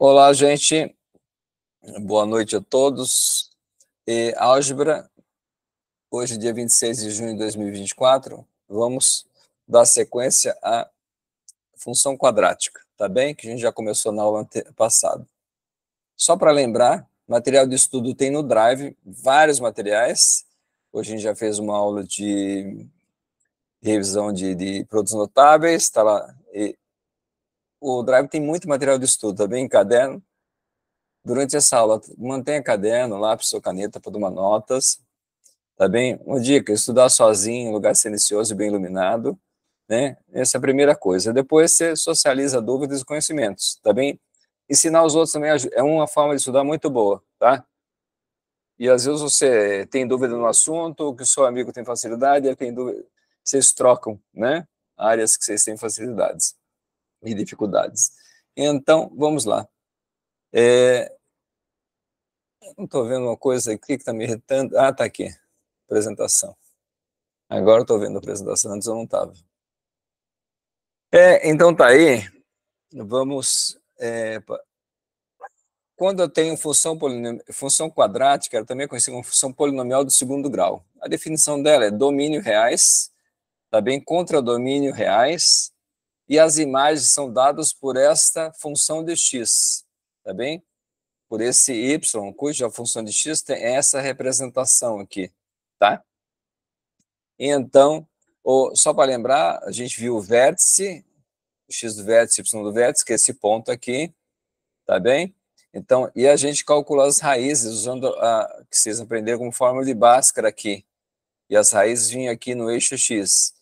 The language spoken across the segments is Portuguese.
Olá, gente. Boa noite a todos. Álgebra, hoje, dia 26 de junho de 2024, vamos dar sequência à função quadrática, tá bem? Que a gente já começou na aula passada. Só para lembrar, material de estudo tem no Drive, vários materiais. Hoje a gente já fez uma aula de revisão de produtos notáveis, está lá. O Drive tem muito material de estudo, tá bem? Caderno. Durante essa aula, mantenha caderno, lápis ou caneta para tomar notas, tá bem? Uma dica, estudar sozinho, em lugar silencioso e bem iluminado, né? Essa é a primeira coisa. Depois você socializa dúvidas e conhecimentos, tá bem? Ensinar os outros também é uma forma de estudar muito boa, tá? E às vezes você tem dúvida no assunto, que o seu amigo tem facilidade, ele tem dúvida, vocês trocam, né? Áreas que vocês têm facilidades e dificuldades. Então, vamos lá. Não estou vendo uma coisa aqui que está me irritando. Ah, está aqui. Apresentação. Agora estou vendo a apresentação, antes eu não estava. Então tá aí. Vamos. Quando eu tenho função quadrática, também é conhecida como função polinomial do segundo grau. A definição dela é domínio reais, tá bem? Contra domínio reais, e as imagens são dadas por esta função de x, tá bem? Por esse y, cuja função de x tem essa representação aqui, tá? Então, só para lembrar, a gente viu o vértice, x do vértice, y do vértice, que é esse ponto aqui, tá bem? Então, e a gente calcula as raízes usando que vocês aprenderam como fórmula de Bhaskara aqui. E as raízes vinham aqui no eixo x.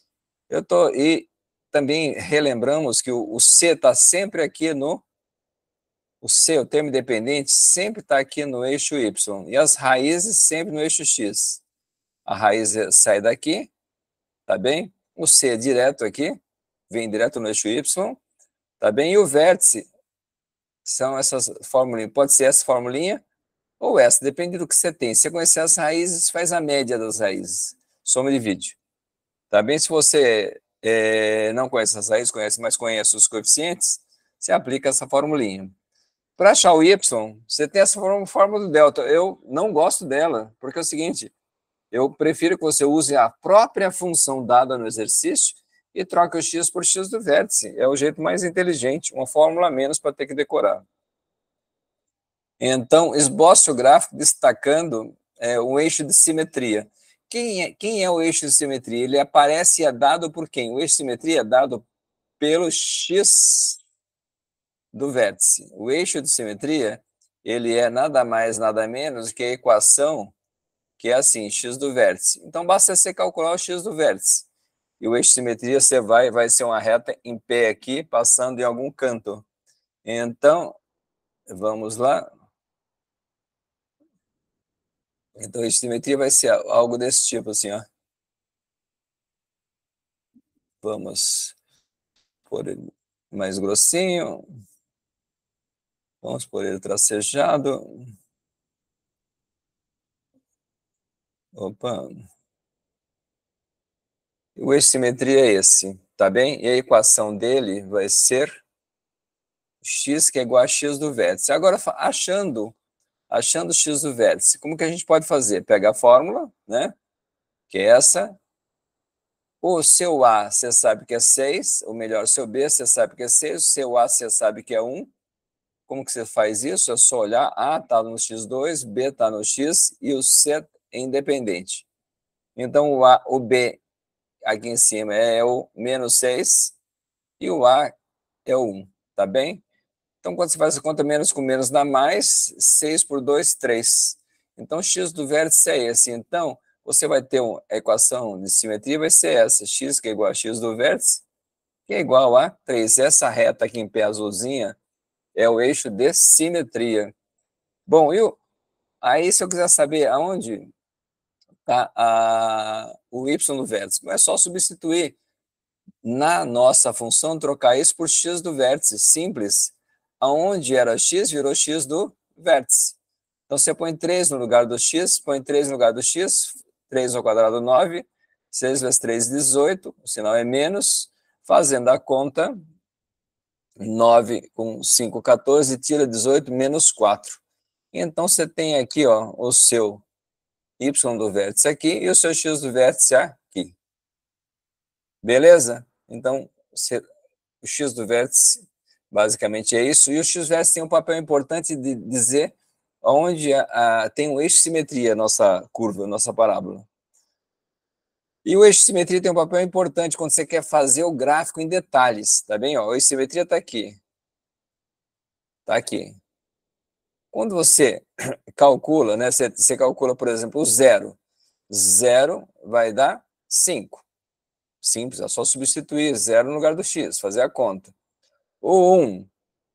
E também relembramos que o c está sempre aqui no... O c, o termo independente, sempre está aqui no eixo y. E as raízes sempre no eixo x. A raiz sai daqui, tá bem? O c é direto aqui, vem direto no eixo y, tá bem? E o vértice são essas formulinhas, pode ser essa formulinha ou essa, depende do que você tem. Se você conhecer as raízes, faz a média das raízes, soma e divide, tá bem? Se você não conhece as raízes, mas conhece os coeficientes, você aplica essa formulinha. Para achar o y, você tem essa fórmula do delta. Eu não gosto dela, porque é o seguinte, eu prefiro que você use a própria função dada no exercício e troque o x por x do vértice. É o jeito mais inteligente, uma fórmula a menos para ter que decorar. Então, esboce o gráfico destacando o eixo de simetria. Quem é o eixo de simetria? Ele aparece e é dado por quem? O eixo de simetria é dado pelo x do vértice. O eixo de simetria, ele é nada mais, nada menos que a equação que é assim, x do vértice. Então, basta você calcular o x do vértice. E o eixo de simetria você vai ser uma reta em pé aqui, passando em algum canto. Então, vamos lá. Então, a eixo de simetria vai ser algo desse tipo, assim, ó. Vamos pôr ele mais grossinho. Vamos pôr ele tracejado. Opa. O eixo de simetria é esse, tá bem? E a equação dele vai ser x, que é igual a x do vértice. Agora, achando o x do vértice, como que a gente pode fazer? Pega a fórmula, né? Que é essa. O seu A, você sabe que é 6, ou melhor, o seu B, você sabe que é 6, o seu A, você sabe que é 1. Como que você faz isso? É só olhar, A está no x2, B está no x, e o C é independente. Então, o B aqui em cima é o menos 6, e o A é o 1, tá bem? Então, quando você faz a conta menos com menos dá mais, 6 por 2, 3. Então, x do vértice é esse. Então, você vai ter a equação de simetria, vai ser essa, x que é igual a x do vértice, que é igual a 3. Essa reta aqui em pé azulzinha é o eixo de simetria. Bom, aí se eu quiser saber aonde está o y do vértice, é só substituir na nossa função, trocar isso por x do vértice, simples. Aonde era x, virou x do vértice. Então, você põe 3 no lugar do x, põe 3 no lugar do x, 3 ao quadrado, 9, 6 vezes 3, 18, o sinal é menos. Fazendo a conta, 9 com 5, 14, tira 18, menos 4. Então, você tem aqui, ó, o seu y do vértice aqui e o seu x do vértice aqui. Beleza? Então, o x do vértice basicamente é isso. E o x vértice tem um papel importante de dizer onde tem um eixo de simetria, nossa curva, nossa parábola. E o eixo de simetria tem um papel importante quando você quer fazer o gráfico em detalhes, tá bem? Ó, o eixo de simetria está aqui. Está aqui. Quando você calcula, né, você calcula, por exemplo, o zero. Zero vai dar 5. Simples, é só substituir zero no lugar do x, fazer a conta. O 1,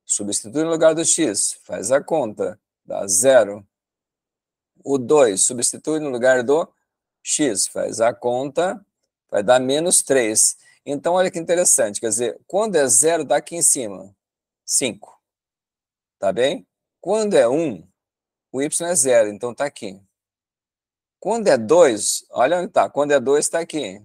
substitui no lugar do x, faz a conta, dá 0. O 2, substitui no lugar do x, faz a conta, vai dar menos 3. Então, olha que interessante, quer dizer, quando é 0, dá aqui em cima, 5. Tá bem? Quando é 1, o y é 0, então está aqui. Quando é 2, olha onde está. Quando é 2, está aqui.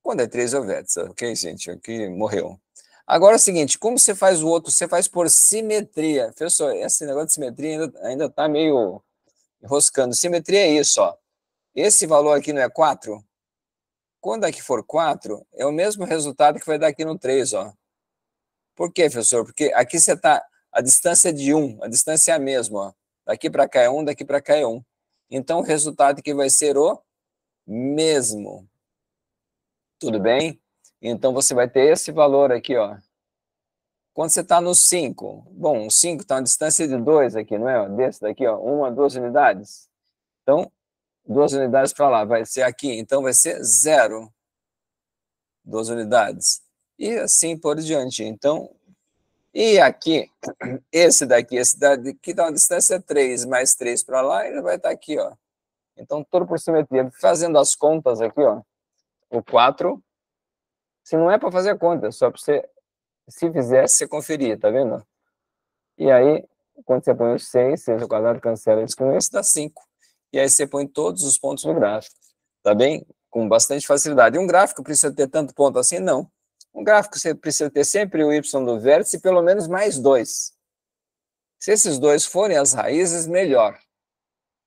Quando é 3, é o vértice. Ok, gente? Aqui morreu. Agora é o seguinte, como você faz o outro? Você faz por simetria. Professor, esse negócio de simetria ainda está meio enroscando. Simetria é isso, ó. Esse valor aqui não é 4? Quando aqui for 4, é o mesmo resultado que vai dar aqui no 3, ó. Por quê, professor? Porque aqui você está... A distância é de 1, a distância é a mesma, ó. Daqui para cá é 1, daqui para cá é 1. Então, o resultado aqui vai ser o mesmo. Tudo bem? Então, você vai ter esse valor aqui, ó. Quando você está no 5, bom, o 5 está uma distância de 2 aqui, não é? Ó, desse daqui, ó, 1 a 2 unidades. Então, 2 unidades para lá, vai ser aqui. Então, vai ser 0. 2 unidades. E assim por diante. Então, e aqui, esse daqui dá uma distância 3, mais 3 para lá, ele vai estar aqui, ó. Então, tudo por simetria. Fazendo as contas aqui, ó, o 4, se não é para fazer a conta, só para você, se fizer, você conferir, tá vendo? E aí, quando você põe o 6, 6 ao quadrado, cancela isso com esse, dá 5. E aí você põe todos os pontos no gráfico, tá bem? Com bastante facilidade. E um gráfico precisa ter tanto ponto assim? Não. Um gráfico você precisa ter sempre o y do vértice e pelo menos mais 2. Se esses 2 forem as raízes, melhor.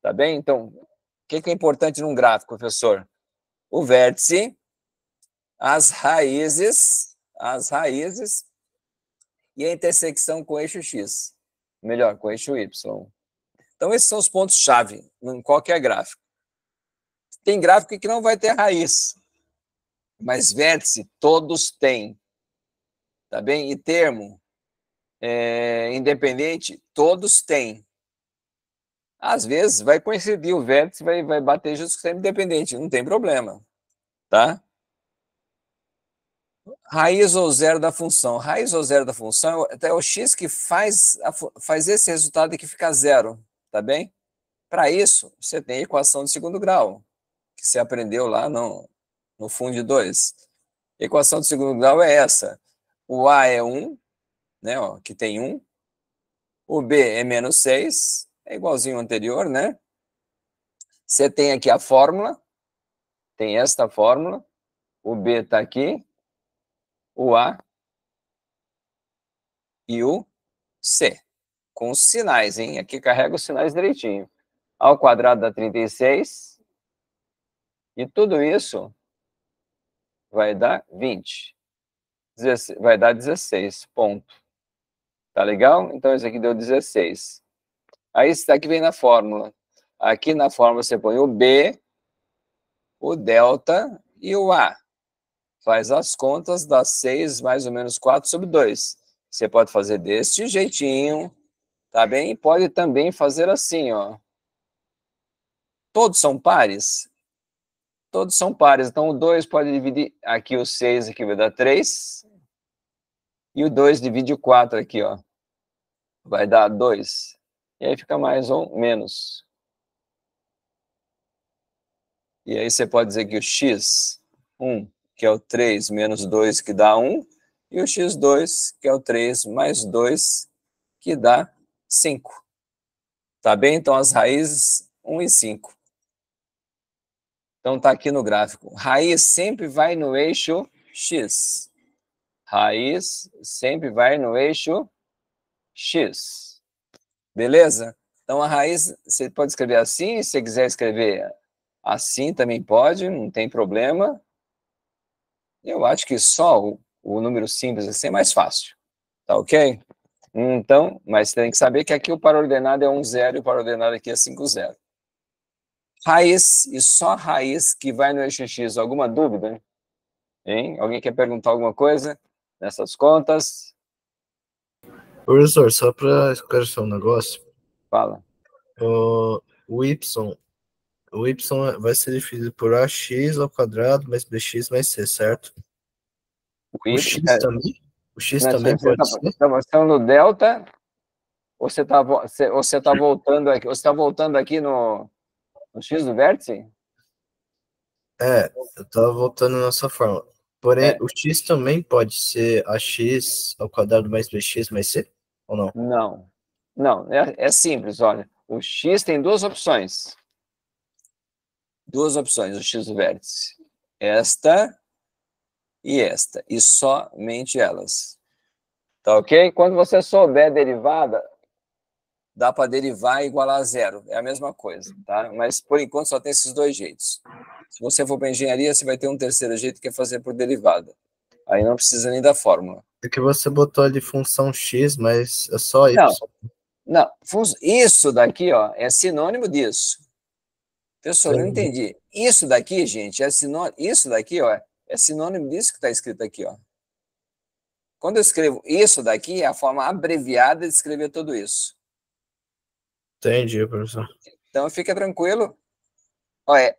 Tá bem? Então, o que é importante num gráfico, professor? O vértice, as raízes e a intersecção com o eixo x. Melhor, com o eixo y. Então, esses são os pontos-chave em qualquer gráfico. Tem gráfico que não vai ter raiz, mas vértice todos têm. Tá bem? E termo independente, todos têm. Às vezes, vai coincidir o vértice, vai bater justo com o termo independente, não tem problema. Tá? Raiz ou zero da função. Raiz ou zero da função é o x que faz esse resultado aqui ficar zero, tá bem? Para isso, você tem a equação de segundo grau, que você aprendeu lá no fundo 2. A equação de segundo grau é essa. O A é 1, né, ó, que tem 1. O B é menos 6, é igualzinho ao anterior, né? Você tem aqui a fórmula, tem esta fórmula. O B está aqui, o A e o C, com os sinais, hein? Aqui carrega os sinais direitinho. A ao quadrado dá 36, e tudo isso vai dar 20. Vai dar 16, ponto. Tá legal? Então, isso aqui deu 16. Aí, isso daqui vem na fórmula. Aqui na fórmula você põe o B, o delta e o A. Faz as contas, dá 6 mais ou menos 4 sobre 2. Você pode fazer desse jeitinho, tá bem? E pode também fazer assim, ó. Todos são pares? Todos são pares. Então, o 2 pode dividir aqui o 6, aqui vai dar 3. E o 2 divide o 4 aqui, ó. Vai dar 2. E aí fica mais ou menos. E aí você pode dizer que o x1, que é o 3 menos 2, que dá 1, e o x2, que é o 3 mais 2, que dá 5. Tá bem? Então, as raízes 1 e 5. Então, está aqui no gráfico. Raiz sempre vai no eixo x. Raiz sempre vai no eixo x. Beleza? Então, a raiz, você pode escrever assim, se você quiser escrever assim, também pode, não tem problema. Eu acho que só o número simples assim é mais fácil. Tá ok? Então, mas tem que saber que aqui o par ordenado é 1, 0 e o par ordenado aqui é 5, 0. Raiz, e só raiz que vai no eixo x. Alguma dúvida? Hein? Alguém quer perguntar alguma coisa nessas contas? Professor, só para esclarecer um negócio, Fala. o y vai ser dividido por ax ao quadrado mais bx mais c, certo? O x também? O x Não, também você pode está ser? falando delta ou você tá voltando aqui? Você está voltando aqui no x do vértice? Eu estava voltando nessa forma. Porém, É, o x também pode ser ax ao quadrado mais bx mais c? Ou não? não. Não, é simples, olha. O x tem duas opções. Duas opções, o x do vértice. Esta e esta. E somente elas. Tá ok? Quando você souber a derivada, dá para derivar e igualar a zero. É a mesma coisa, tá? Mas, por enquanto, só tem esses dois jeitos. Se você for para engenharia, você vai ter um terceiro jeito, que é fazer por derivada. Aí não precisa nem da fórmula. É que você botou ali função x, mas é só y. Não, não. Isso daqui, ó, é sinônimo disso. Professor, eu não Entendi. entendi. Isso daqui, gente, é sinônimo. Isso daqui, ó, é sinônimo disso que está escrito aqui, ó. Quando eu escrevo isso daqui, é a forma abreviada de escrever tudo isso. Entendi, professor. Então, fica tranquilo. Olha,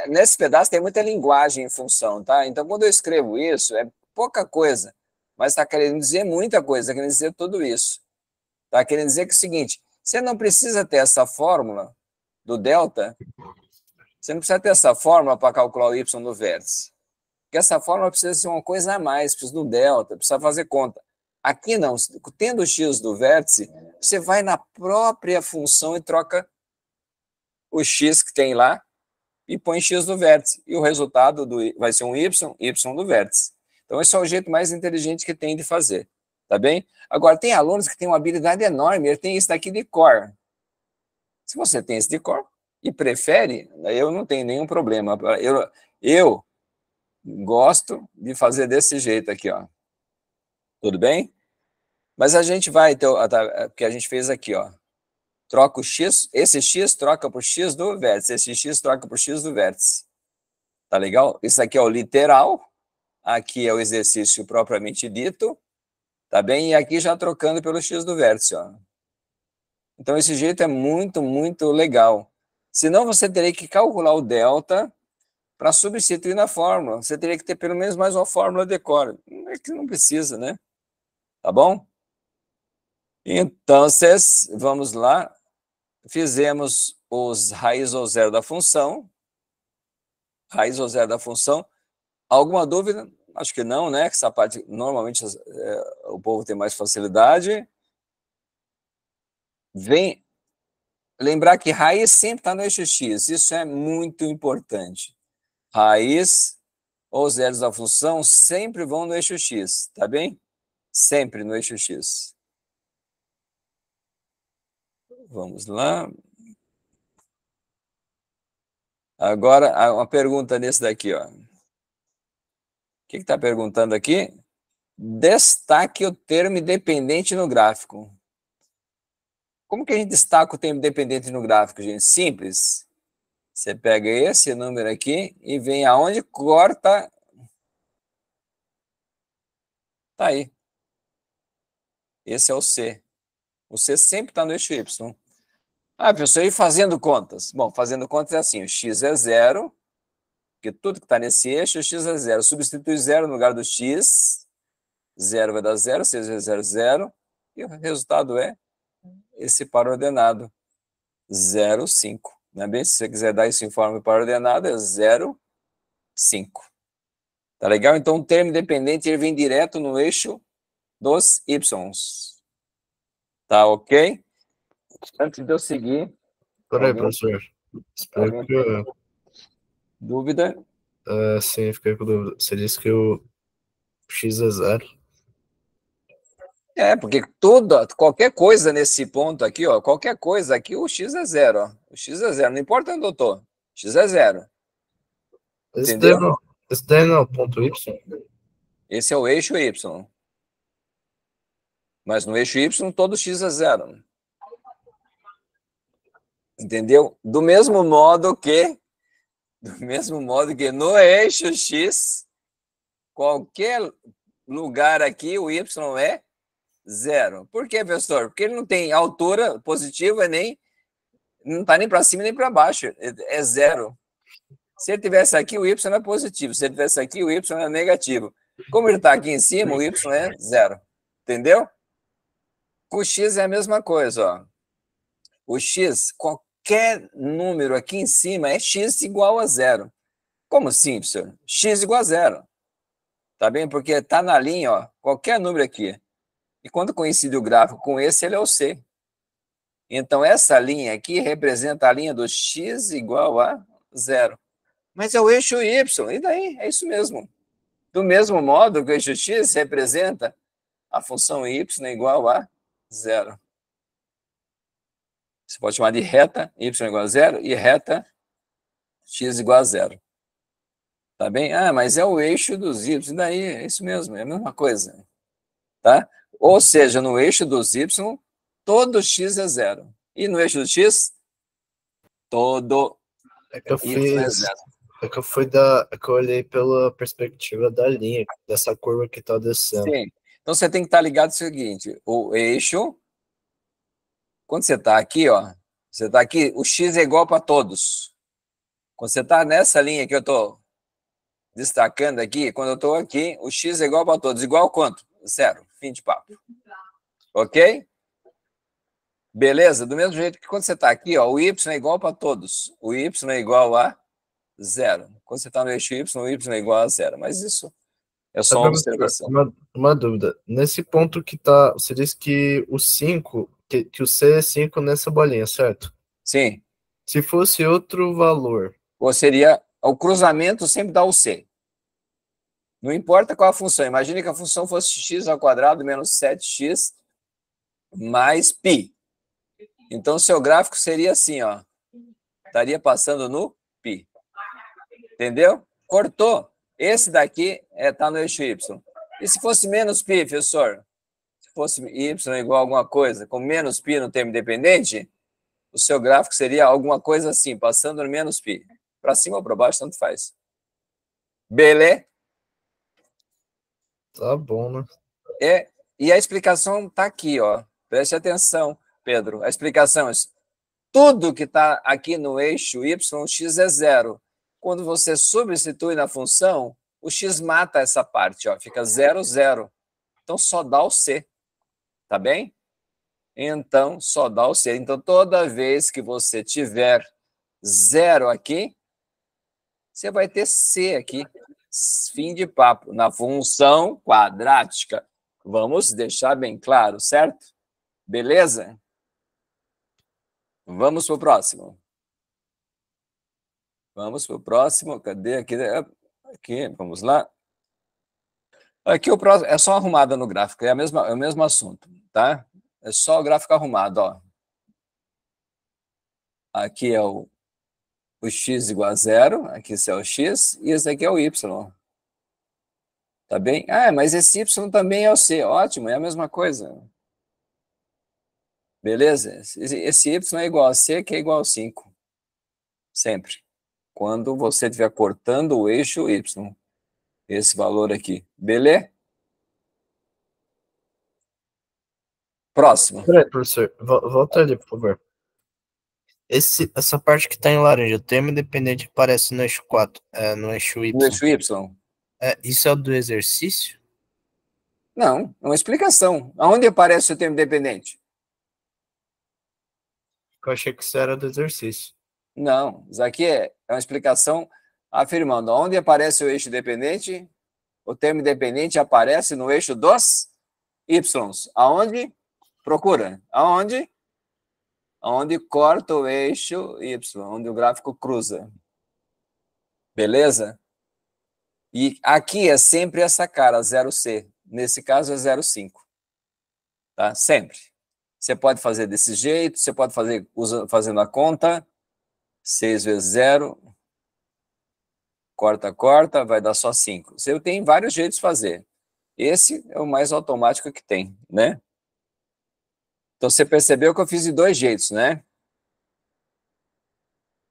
nesse pedaço tem muita linguagem em função, tá? Então, quando eu escrevo isso, é pouca coisa, mas está querendo dizer muita coisa, está querendo dizer tudo isso. Está querendo dizer que é o seguinte, você não precisa ter essa fórmula do delta, você não precisa ter essa fórmula para calcular o y do vértice. Porque essa fórmula precisa ser uma coisa a mais, precisa do delta, precisa fazer conta. Aqui não, tendo o x do vértice, você vai na própria função e troca o x que tem lá, e põe x do vértice. E o resultado vai ser um y do vértice. Então, esse é o jeito mais inteligente que tem de fazer. Tá bem? Agora, tem alunos que têm uma habilidade enorme, ele tem isso daqui de cor. Se você tem esse de cor e prefere, eu não tenho nenhum problema. Eu gosto de fazer desse jeito aqui, ó. Tudo bem? Mas a gente vai ter, porque a gente fez aqui, ó. Troca o x, esse x troca por x do vértice, esse x troca por x do vértice. Tá legal? Isso aqui é o literal, aqui é o exercício propriamente dito, tá bem? E aqui já trocando pelo x do vértice, ó. Então, esse jeito é muito, muito legal. Senão, você teria que calcular o delta para substituir na fórmula. Você teria que ter pelo menos mais uma fórmula de cor. É que não precisa, né? Tá bom? Então, vamos lá. Fizemos os raiz ou zero da função. Raiz ou zero da função. Alguma dúvida? Acho que não, né? Que essa parte, normalmente, o povo tem mais facilidade. Vem lembrar que raiz sempre está no eixo x. Isso é muito importante. Raiz ou zeros da função sempre vão no eixo x, tá bem? Sempre no eixo x. Vamos lá. Agora, uma pergunta nesse daqui, ó. O que está perguntando aqui? Destaque o termo independente no gráfico. Como que a gente destaca o termo independente no gráfico, gente? Simples. Você pega esse número aqui e vem aonde corta. Tá aí. Esse é o C. O C sempre está no eixo Y. Ah, professor, e fazendo contas? Bom, fazendo contas é assim, o x é zero, porque tudo que está nesse eixo, o x é zero. Substitui zero no lugar do x, zero vai dar zero, 6 vezes zero, zero, e o resultado é esse par ordenado, 0, 5. Não é bem? Se você quiser dar isso em forma de par ordenado, é 0, 5. Tá legal? Então, o termo independente ele vem direto no eixo dos y's. Tá ok? Antes de eu seguir, Peraí, alguém, professor. Espero alguém que dúvida? sim, fiquei com dúvida. Você disse que o x é zero. Porque tudo, qualquer coisa nesse ponto aqui, ó, qualquer coisa aqui, o x é zero, ó. O x é zero, não importa onde eu tô. X é zero. Entendeu? Esse daí não é o ponto Y? Esse é o eixo y. Mas no eixo y, todo x é zero. Entendeu? Do mesmo modo que no eixo x, qualquer lugar aqui, o y é zero. Por quê, professor? Porque ele não tem altura positiva, não está nem para cima nem para baixo. É zero. Se ele tivesse aqui, o y é positivo. Se ele tivesse aqui, o y é negativo. Como ele está aqui em cima, o y é zero. Entendeu? Com o x é a mesma coisa, ó. O x, qualquer número aqui em cima é x igual a zero. Como assim, professor? X igual a zero. Tá bem? Porque está na linha, ó, qualquer número aqui. E quando coincide o gráfico com esse, ele é o C. Então, essa linha aqui representa a linha do x igual a zero. Mas é o eixo y, e daí? É isso mesmo. Do mesmo modo que o eixo x representa a função y igual a zero. Você pode chamar de reta y igual a zero e reta x igual a zero. Tá bem? Ah, mas é o eixo dos y, e daí? É isso mesmo, é a mesma coisa. Tá? Ou seja, no eixo dos y, todo x é zero. E no eixo do x, todo y é zero. É que eu olhei pela perspectiva da linha, dessa curva que está descendo. Sim. Então você tem que estar ligado no seguinte: o eixo, quando você está aqui, ó, você está aqui, o x é igual para todos. Quando você está nessa linha que eu estou destacando aqui, quando eu estou aqui, o x é igual para todos. Igual quanto? Zero. Fim de papo. Ok? Beleza? Do mesmo jeito que quando você está aqui, ó, o y é igual para todos. O y é igual a zero. Quando você está no eixo y, o y é igual a zero. Mas isso é só uma observação. Uma dúvida. Nesse ponto que tá, você disse que o 5, que o C é 5 nessa bolinha, certo? Sim. Se fosse outro valor. Ou seria, o cruzamento sempre dá o C. Não importa qual a função. Imagine que a função fosse x ao quadrado menos 7x mais π. Então, seu gráfico seria assim, ó. Estaria passando no π. Entendeu? Cortou. Esse daqui está no eixo y. E se fosse menos π, professor? Se fosse y igual a alguma coisa, com menos π no termo independente, o seu gráfico seria alguma coisa assim, passando no menos π. Para cima ou para baixo, tanto faz. Beleza? Tá bom, né? E a explicação está aqui, ó. Preste atenção, Pedro. A explicação é tudo que está aqui no eixo y, o x é zero. Quando você substitui na função, o x mata essa parte, ó, fica 0, 0. Então, só dá o c. Tá bem? Então, só dá o c. Então, toda vez que você tiver 0 aqui, você vai ter c aqui. Fim de papo. Na função quadrática. Vamos deixar bem claro, certo? Beleza? Vamos para o próximo. Vamos para o próximo. Cadê? Aqui, vamos lá. Aqui o próximo é só arrumada no gráfico, é o mesmo assunto, tá? É só o gráfico arrumado, ó. Aqui é o x igual a zero, aqui esse é o x, e esse aqui é o y. Tá bem? Ah, mas esse y também é o c, ótimo, é a mesma coisa. Beleza? Esse y é igual a c, que é igual a 5. Sempre. Quando você estiver cortando o eixo y. Esse valor aqui. Beleza? Próximo. Peraí, professor. Volta ali, por favor. Essa parte que está em laranja, o termo independente aparece no eixo 4, no eixo Y. No eixo y. Isso é o do exercício? Não, é uma explicação. Aonde aparece o termo independente? Eu achei que isso era do exercício. Não, isso aqui é uma explicação afirmando onde aparece o eixo dependente, o termo independente aparece no eixo dos y. Aonde? Procura. Aonde? Aonde corta o eixo y, onde o gráfico cruza. Beleza? E aqui é sempre essa cara, 0C. Nesse caso é 0,5. tá? Sempre. Você pode fazer desse jeito, você pode fazer fazendo a conta, 6 vezes 0, corta, corta, vai dar só 5. Você tem vários jeitos de fazer. Esse é o mais automático que tem, né? Então, você percebeu que eu fiz de 2 jeitos, né?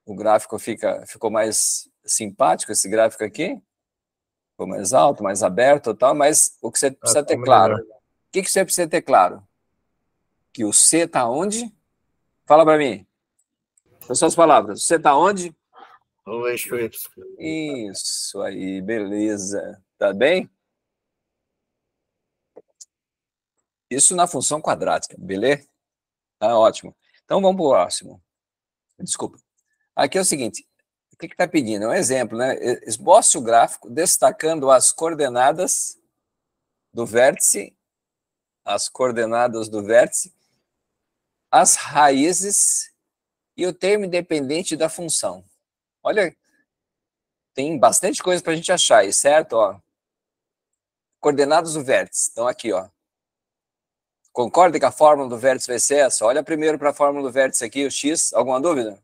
O gráfico ficou mais simpático, esse gráfico aqui. Ficou mais alto, mais aberto e tal, mas o que você precisa ter claro. O que você precisa ter claro? Que o C está onde? Fala para mim. Com suas palavras. Você está onde? O eixo Y. Isso aí, beleza. Tá bem? Isso na função quadrática, beleza? Tá ótimo. Então vamos para o próximo. Desculpa. Aqui é o seguinte, o que está pedindo? É um exemplo, né? Esboce o gráfico destacando as coordenadas do vértice, as raízes e o termo independente da função. Olha, tem bastante coisa para a gente achar aí, certo? Ó, coordenadas do vértice. Então aqui, ó. Concorda que a fórmula do vértice vai ser essa? Olha primeiro para a fórmula do vértice aqui, o x, alguma dúvida?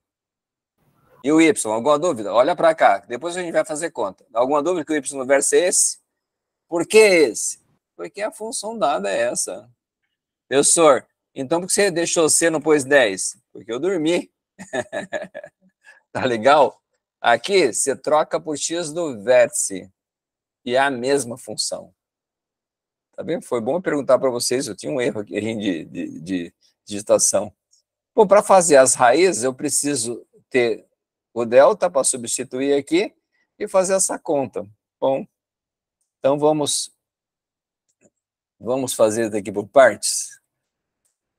E o y, alguma dúvida? Olha para cá, depois a gente vai fazer conta. Alguma dúvida que o y no vértice é esse? Por que esse? Porque a função dada é essa. Professor, então por que você deixou C e não pôs 10? Porque eu dormi. Tá legal? Aqui você troca por x do vértice e é a mesma função. Tá bem? Foi bom perguntar para vocês, eu tinha um erro aqui de digitação. Bom, para fazer as raízes, eu preciso ter o delta para substituir aqui e fazer essa conta. Bom, então vamos fazer daqui por partes.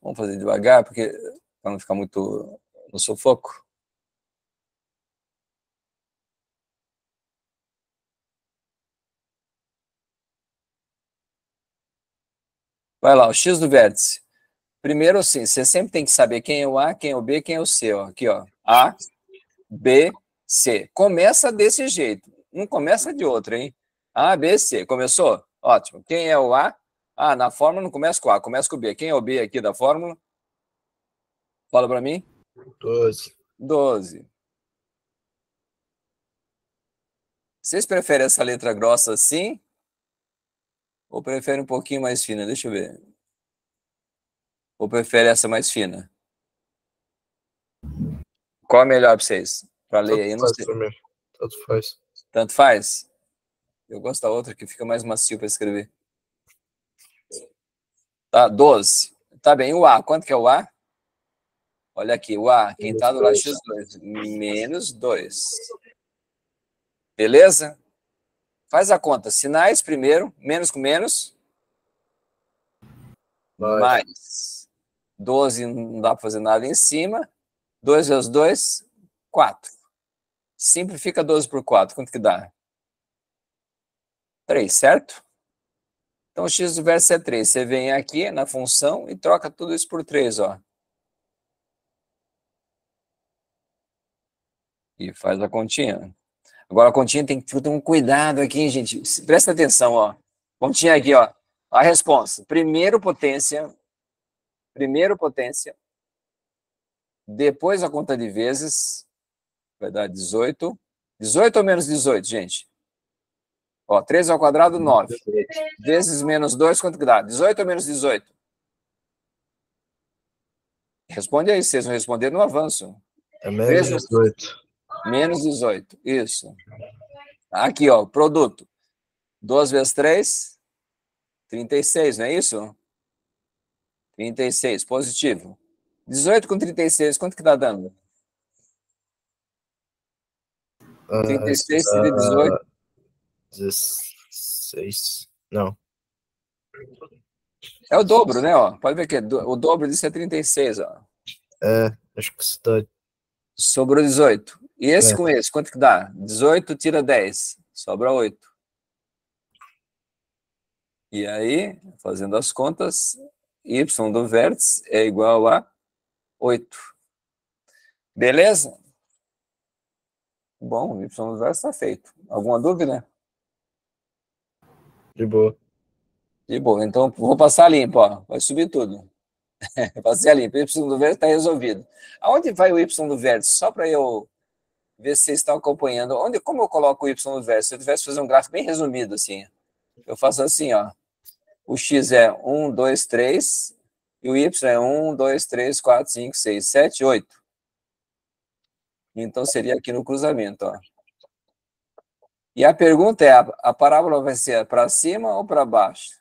Vamos fazer devagar, porque para não ficar muito no sufoco. Vai lá, o x do vértice. Primeiro, assim, você sempre tem que saber quem é o A, quem é o B, quem é o C. Ó. Aqui, ó. A, B, C. Começa desse jeito. Não começa de outro, hein? A, B, C. Começou? Ótimo. Quem é o A? Ah, na fórmula não começa com A, começa com o B. Quem é o B aqui da fórmula? Fala para mim. 12. 12. Vocês preferem essa letra grossa assim? Ou preferem um pouquinho mais fina? Deixa eu ver. Ou prefere essa mais fina? Qual é melhor para vocês? Para ler aí, não sei. Tanto faz. Tanto faz? Eu gosto da outra que fica mais macio para escrever. Tá, 12. Tá bem, o A. Quanto que é o A? Olha aqui, o A. Quem está do lado x2? Menos 2. Beleza? Faz a conta. Sinais primeiro. Menos com menos. Mais. 12 não dá para fazer nada em cima. 2 vezes 2, 4. Simplifica 12 por 4. Quanto que dá? 3, certo? Então, o x do vértice é 3. Você vem aqui na função e troca tudo isso por 3, ó. E faz a continha. Agora, a continha tem que ter um cuidado aqui, gente. Presta atenção, ó. Continha aqui, ó. A resposta. Primeiro potência. Depois a conta de vezes. Vai dar 18. 18 ou menos 18, gente? Ó, 3 ao quadrado, 9. Vezes menos 2, quanto que dá? 18 ou menos 18? Responde aí, vocês não responderam no avanço. É menos 18. Menos 18, isso. Aqui, ó, produto. 2 vezes 3, 36, não é isso? 36, positivo. 18 com 36, quanto que dá dando? 36 seria 18. 16. Não. É o dobro, né? Ó. Pode ver que o dobro disso é 36. Ó. É, acho que você tá... Sobrou 18. E esse com esse, quanto que dá? 18 tira 10, sobra 8. E aí, fazendo as contas, y do vértice é igual a 8. Beleza? Bom, o y do vértice está feito. Alguma dúvida? De boa. De boa. Então, vou passar limpo, ó. Vai subir tudo. Passei a limpo. O y do vértice está resolvido. Aonde vai o y do vértice? Só para eu ver se vocês estão acompanhando. Como eu coloco o y do vértice? Se eu tivesse fazer um gráfico bem resumido, assim. Eu faço assim, ó. O x é 1, 2, 3. E o y é 1, 2, 3, 4, 5, 6, 7, 8. Então, seria aqui no cruzamento, ó. E a pergunta é, a parábola vai ser para cima ou para baixo?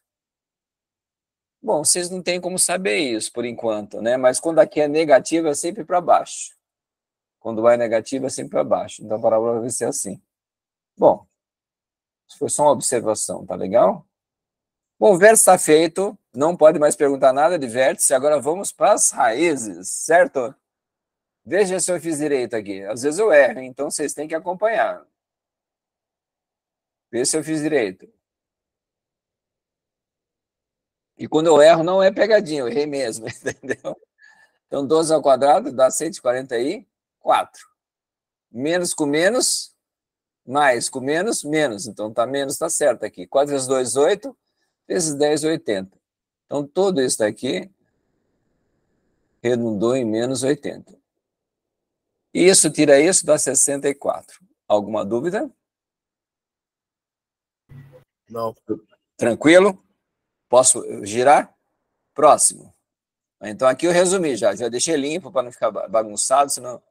Bom, vocês não têm como saber isso, por enquanto, né? Mas quando aqui é negativo, é sempre para baixo. Quando vai negativo, é sempre para baixo. Então, a parábola vai ser assim. Bom, isso foi só uma observação, tá legal? Bom, o vértice está feito. Não pode mais perguntar nada de vértice. Agora vamos para as raízes, certo? Veja se eu fiz direito aqui. Às vezes eu erro, então vocês têm que acompanhar. Veja se eu fiz direito. E quando eu erro, não é pegadinha, eu errei mesmo, entendeu? Então, 12 ao quadrado dá 144. Menos com menos, mais com menos, menos. Então, tá menos, está certo aqui. 4 vezes 2, 8. Vezes 10, 80. Então, tudo isso daqui redundou em menos 80. E isso tira isso, dá 64. Alguma dúvida? Não. Tranquilo? Posso girar? Próximo. Então, aqui eu resumi já deixei limpo para não ficar bagunçado, senão...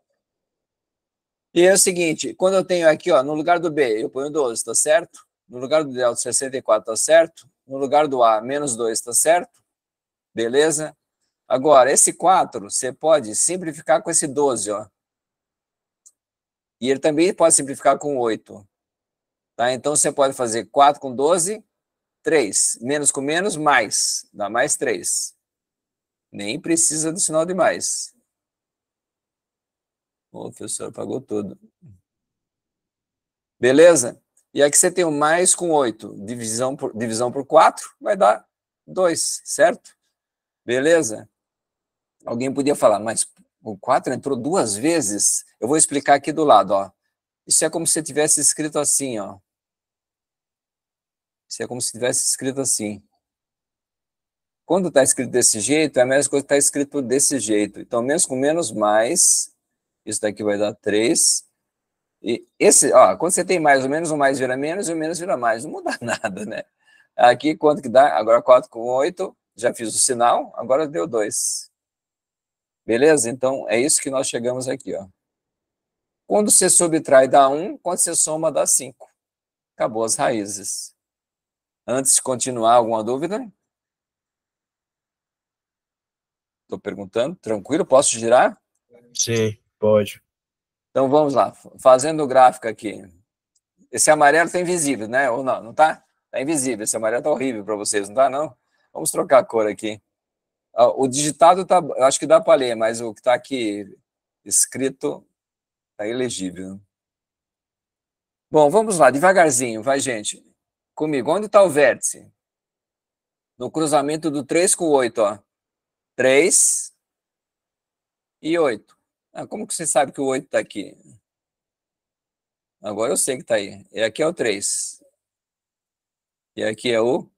E é o seguinte, quando eu tenho aqui, ó, no lugar do B, eu ponho 12, tá certo? No lugar do delta, 64, tá certo? No lugar do A, menos 2, tá certo? Beleza? Agora, esse 4, você pode simplificar com esse 12, ó. E ele também pode simplificar com 8. Tá? Então, você pode fazer 4 com 12, 3. Menos com menos, mais. Dá mais 3. Nem precisa do sinal de mais. O professor apagou tudo. Beleza? E aqui você tem o mais com 8. Divisão por 4 vai dar 2, certo? Beleza? Alguém podia falar, mas o 4 entrou 2 vezes? Eu vou explicar aqui do lado, ó. Isso é como se tivesse escrito assim, ó. Isso é como se tivesse escrito assim. Quando está escrito desse jeito, é a mesma coisa que está escrito desse jeito. Então, menos com menos, mais. Isso daqui vai dar 3. E esse, ó, quando você tem mais, o mais vira menos e o menos vira mais. Não muda nada, né? Aqui, quanto que dá? Agora 4 com 8. Já fiz o sinal, agora deu 2. Beleza? Então, é isso que nós chegamos aqui, ó. Quando você subtrai, dá 1. Quando você soma, dá 5. Acabou as raízes. Antes de continuar, alguma dúvida? Estou perguntando. Tranquilo? Posso girar? Sim, pode. Então, vamos lá. Fazendo o gráfico aqui. Esse amarelo está invisível, né? Ou não? Não está? Está invisível. Esse amarelo está horrível para vocês, não está, não? Vamos trocar a cor aqui. O digitado tá, eu acho que dá para ler, mas o que está aqui escrito está ilegível. Bom, vamos lá, devagarzinho, vai, gente. Comigo. Onde está o vértice? No cruzamento do 3 com 8, ó. 3 e 8. Ah, como que você sabe que o 8 está aqui? Agora eu sei que está aí. E aqui é o 3. E aqui é o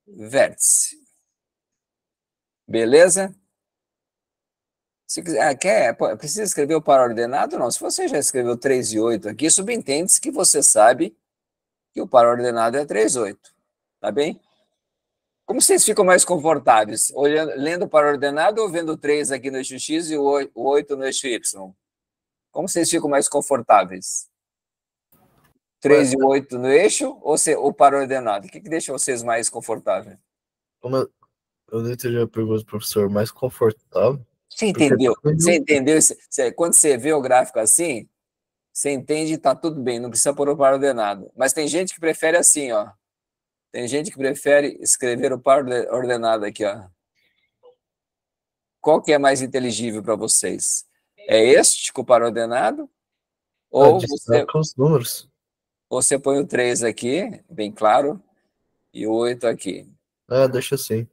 vértice. Beleza? Se quiser, precisa escrever o par ordenado? Não. Se você já escreveu 3 e 8 aqui, subentende-se que você sabe que o par ordenado é 3, 8. Tá bem? Como vocês ficam mais confortáveis? Lendo o par ordenado ou vendo 3 aqui no eixo X e o 8 no eixo Y? Como vocês ficam mais confortáveis? 3 e 8 no eixo ou o par ordenado? O que deixa vocês mais confortáveis? Como eu não entendi a pergunta do professor, mais confortável? Você entendeu? Você entendeu? Quando você vê o gráfico assim, você entende e está tudo bem, não precisa pôr o par ordenado. Mas tem gente que prefere assim, ó. Tem gente que prefere escrever o par ordenado aqui, ó. Qual que é mais inteligível para vocês? É este com o par ordenado? Ou os números. você põe o 3 aqui, bem claro, e o 8 aqui. Deixa assim.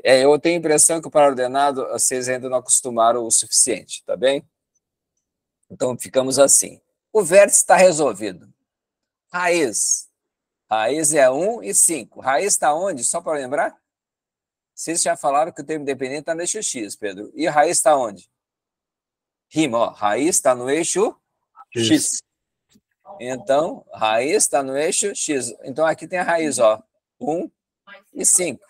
Eu tenho a impressão que o par ordenado vocês ainda não acostumaram o suficiente, tá bem? Então, ficamos assim. O vértice está resolvido. Raiz. Raiz é 1 e 5. Raiz está onde? Só para lembrar? Vocês já falaram que o termo dependente está no eixo X, Pedro. E a raiz está onde? Rima, ó. Raiz está no eixo X. Então, raiz está no eixo X. Então, aqui tem a raiz, ó. 1 e 5.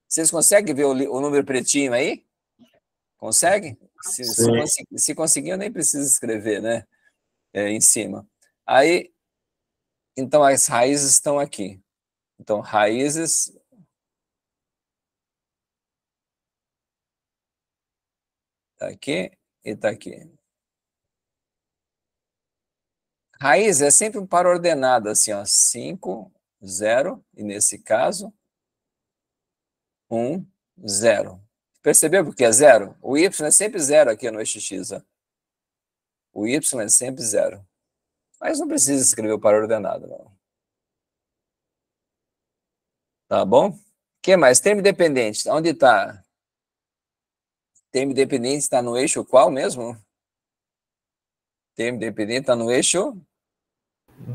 Vocês conseguem ver o número pretinho aí? Conseguem? Se conseguir, eu nem preciso escrever, né? Em cima. Aí, então, as raízes estão aqui. Então, raízes... Está aqui e está aqui. Raiz é sempre um par ordenado, assim, ó. 5, 0, e nesse caso, 1, 0. Percebeu porque é 0? O y é sempre 0 aqui no eixo x, ó. O y é sempre 0. Mas não precisa escrever o par ordenado, não. Tá bom? O que mais? Termo dependente. Onde está? Termo dependente está no eixo qual mesmo? Termo dependente está no eixo...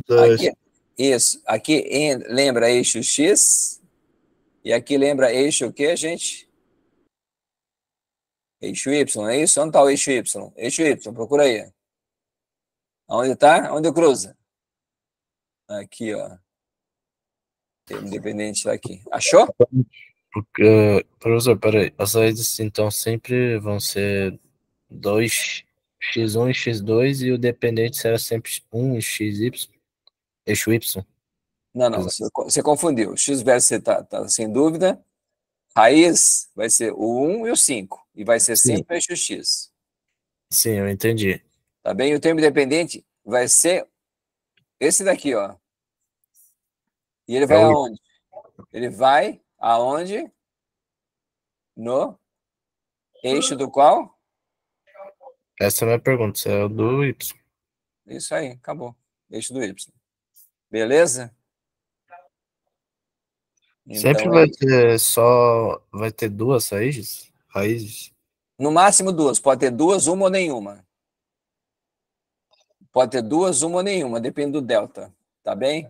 Aqui, isso. Aqui lembra eixo X. E aqui lembra eixo o quê, gente? Eixo Y, é isso? Onde está o eixo Y? Eixo Y, procura aí. Onde está? Onde cruza? Aqui, ó. Termo dependente está aqui. Achou? Professor, peraí. As raízes, então, sempre vão ser 2x1 e x2, e o dependente será sempre 1 e xy, eixo y. Não, você confundiu. X versus C tá sem dúvida. Raiz vai ser o 1 e o 5. E vai ser sempre eixo X. Sim, eu entendi. Tá bem? E o termo dependente vai ser esse daqui, ó. E ele vai aonde? Ele vai aonde? No eixo do qual? Essa é a minha pergunta, é o do y. Isso aí, acabou. Eixo do y. Beleza? Sempre Então, vai ter duas raízes? no máximo duas. Pode ter duas, uma ou nenhuma. Pode ter duas, uma ou nenhuma. Depende do delta. Tá bem?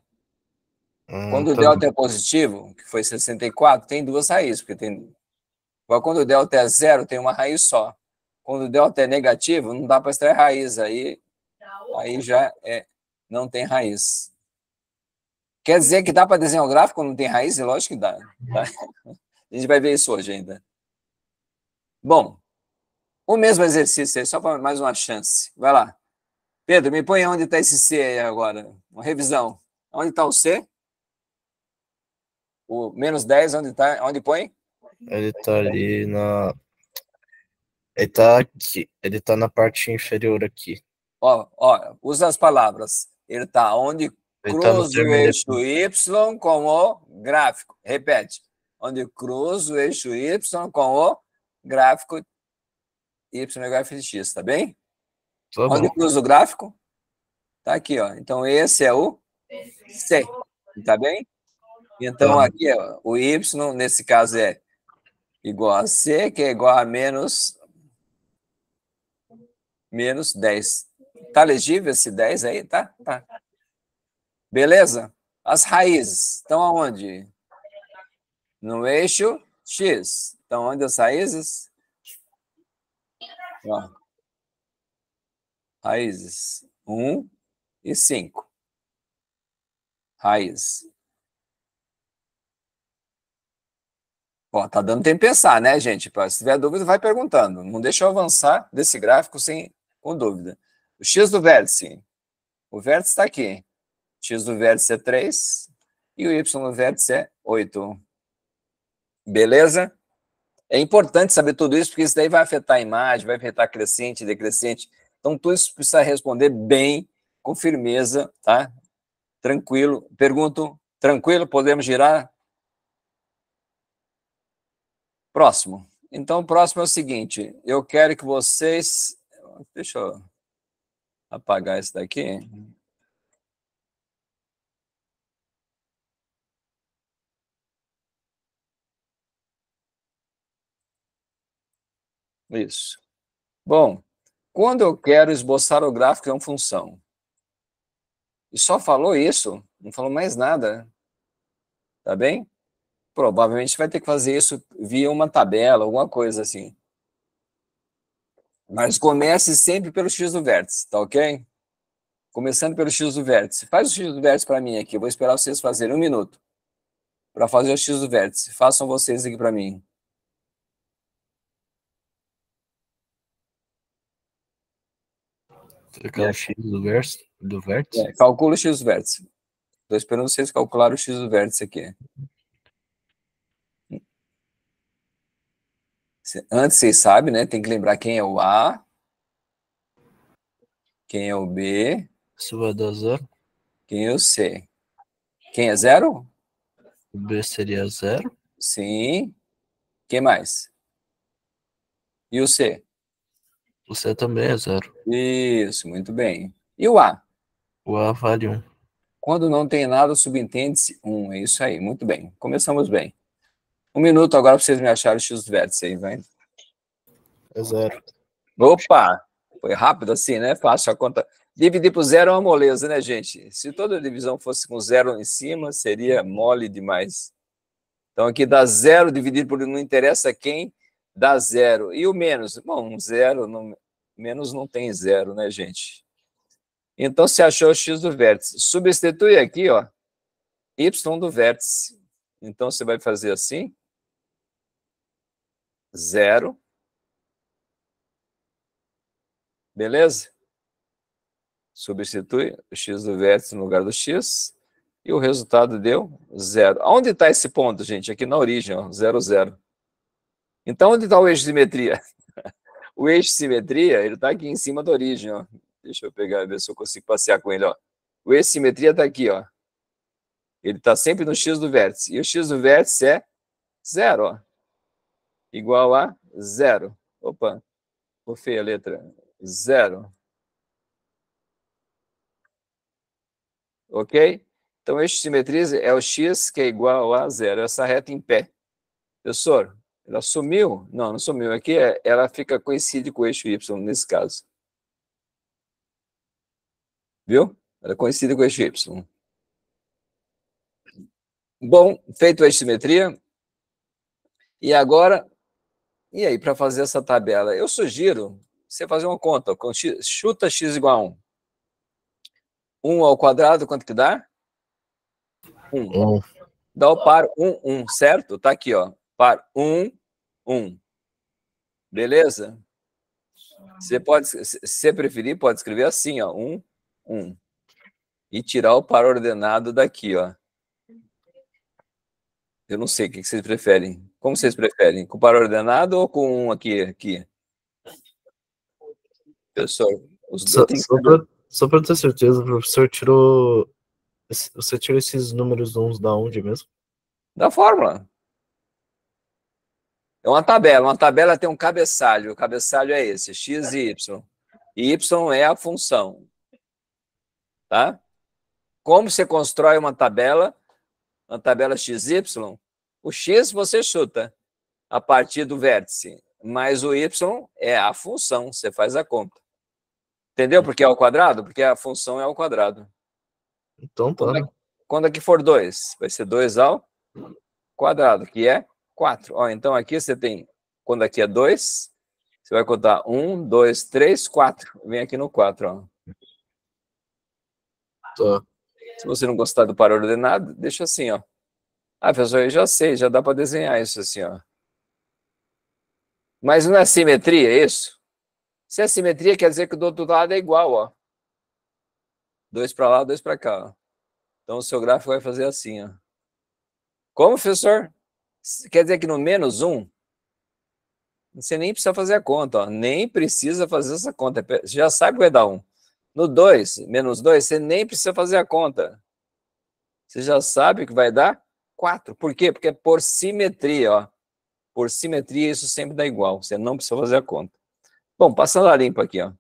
Quando o Tá delta bem. é positivo, que foi 64, tem duas raízes. Porque tem... Quando o delta é zero, tem uma raiz só. Quando o delta é negativo, não dá para extrair raiz. Aí já não tem raiz. Quer dizer que dá para desenhar o gráfico quando não tem raiz? Lógico que dá. Tá? A gente vai ver isso hoje ainda. Bom, o mesmo exercício aí, só para mais uma chance. Vai lá. Pedro, me põe onde está esse C aí agora. Uma revisão. Onde está o C? O menos 10, onde está? Onde põe? Ele tá ali na... Ele tá aqui. Ele tá na parte inferior aqui. Ó, usa as palavras. Ele está onde Ele tá no cruza o termo eixo Y com o gráfico. Repete. Onde cruza o eixo Y com o gráfico Y igual a x, tá bem? Tá Onde bom. cruza o gráfico? Tá aqui, ó. Então, esse é o C, tá bem? Então, aqui, ó, o Y, nesse caso, é igual a C, que é igual a menos 10. Tá legível esse 10 aí? Tá? Tá. Beleza? As raízes estão aonde? No eixo X. Então, onde as raízes? Ó. Raízes 1 e 5. Raiz. Ó, tá dando tempo de pensar, né, gente? Se tiver dúvida, vai perguntando. Não deixa eu avançar desse gráfico com dúvida. O x do vértice. O vértice está aqui. O x do vértice é 3 e o y do vértice é 8. Beleza? É importante saber tudo isso, porque isso daí vai afetar a imagem, vai afetar crescente, decrescente. Então, tudo isso precisa responder bem, com firmeza, tá? Tranquilo. Pergunto, tranquilo? Podemos girar? Próximo. Então, o próximo é o seguinte. Eu quero que vocês... Deixa eu apagar esse daqui. Isso. Bom, quando eu quero esboçar o gráfico de uma função, E só falou isso, não falou mais nada. Tá bem? Provavelmente vai ter que fazer isso via uma tabela, alguma coisa assim. Mas comece sempre pelo x do vértice, tá ok? Começando pelo x do vértice. Faz o x do vértice para mim aqui. Eu vou esperar vocês fazerem 1 minuto para fazer o x do vértice. Façam vocês aqui para mim. Trocar o x do vértice? Calcula o x do vértice. Estou esperando vocês calcular o x do vértice aqui. Antes, vocês sabem, né? Tem que lembrar quem é o A, quem é o B. Isso vai dar 0. Quem é o C. Quem é 0? O B seria 0. Sim. Quem mais? E o C? O C também é 0. Isso, muito bem. E o A? O A vale 1. Quando não tem nada, subentende-se 1. É isso aí, muito bem. Começamos bem. 1 minuto agora para vocês me acharem o x do vértice aí, vai. É 0. Opa! Foi rápido assim, né? Fácil a conta. Dividir por 0 é uma moleza, né, gente? Se toda divisão fosse com 0 em cima, seria mole demais. Então, aqui dá 0 dividido por não interessa quem, dá 0. E o menos? Bom, 0, menos não tem 0, né, gente? Então, você achou o x do vértice. Substitui aqui, ó, y do vértice. Então, você vai fazer assim. 0. Beleza? Substitui o x do vértice no lugar do x. E o resultado deu 0. Onde está esse ponto, gente? Aqui na origem, ó, 0, 0. Então, onde está o eixo de simetria? O eixo de simetria, ele está aqui em cima da origem, ó. Deixa eu pegar e ver se eu consigo passear com ele, ó. O eixo de simetria está aqui, ó. Ele está sempre no x do vértice. E o x do vértice é 0, ó. Igual a 0. Opa, ficou feia a letra. 0. Ok? Então, o eixo de simetria é o x que é igual a 0. Essa reta em pé. Professor, ela sumiu? Não, não sumiu. Aqui ela fica coincide com o eixo y, nesse caso. Viu? Ela coincide com o eixo y. Bom, feito a simetria. E agora, e aí, para fazer essa tabela? Eu sugiro você fazer uma conta. Com x, chuta x igual a 1. 1 ao quadrado, quanto que dá? 1. Dá o par 1, 1, certo? Tá aqui, ó. Par 1, 1. Beleza? Você pode, se você preferir, pode escrever assim, ó. 1, 1. E tirar o par ordenado daqui, ó. Eu não sei o que vocês preferem. Como vocês preferem? Com par ordenado ou com um aqui? Professor, os dois tem que ser. Só para ter certeza, o professor tirou. Você tirou esses números uns da onde mesmo? Da fórmula. É uma tabela. Uma tabela tem um cabeçalho. O cabeçalho é esse, x e y. E y é a função. Tá? Como você constrói uma tabela XY, o x você chuta a partir do vértice, mas o y é a função, você faz a conta. Entendeu por que é ao quadrado? Porque a função é ao quadrado. Então tá. Quando aqui for 2, vai ser 2 ao quadrado, que é 4. Ó, então aqui você tem, quando aqui é 2, você vai contar 1, 2, 3, 4. Vem aqui no 4, ó. Tá. Se você não gostar do par ordenado, deixa assim, ó. Ah, professor, eu já sei, já dá para desenhar isso assim, ó. Mas não é simetria, é isso? Se é simetria, quer dizer que do outro lado é igual, ó. 2 para lá, 2 para cá, ó. Então o seu gráfico vai fazer assim, ó. Como, professor? Quer dizer que no menos 1, você nem precisa fazer a conta, ó. Nem precisa fazer essa conta. Você já sabe que vai dar 1. No 2, menos 2, você nem precisa fazer a conta. Você já sabe que vai dar 4. Por quê? Porque é por simetria, ó. Por simetria, isso sempre dá igual. Você não precisa fazer a conta. Bom, passando a limpo aqui, ó.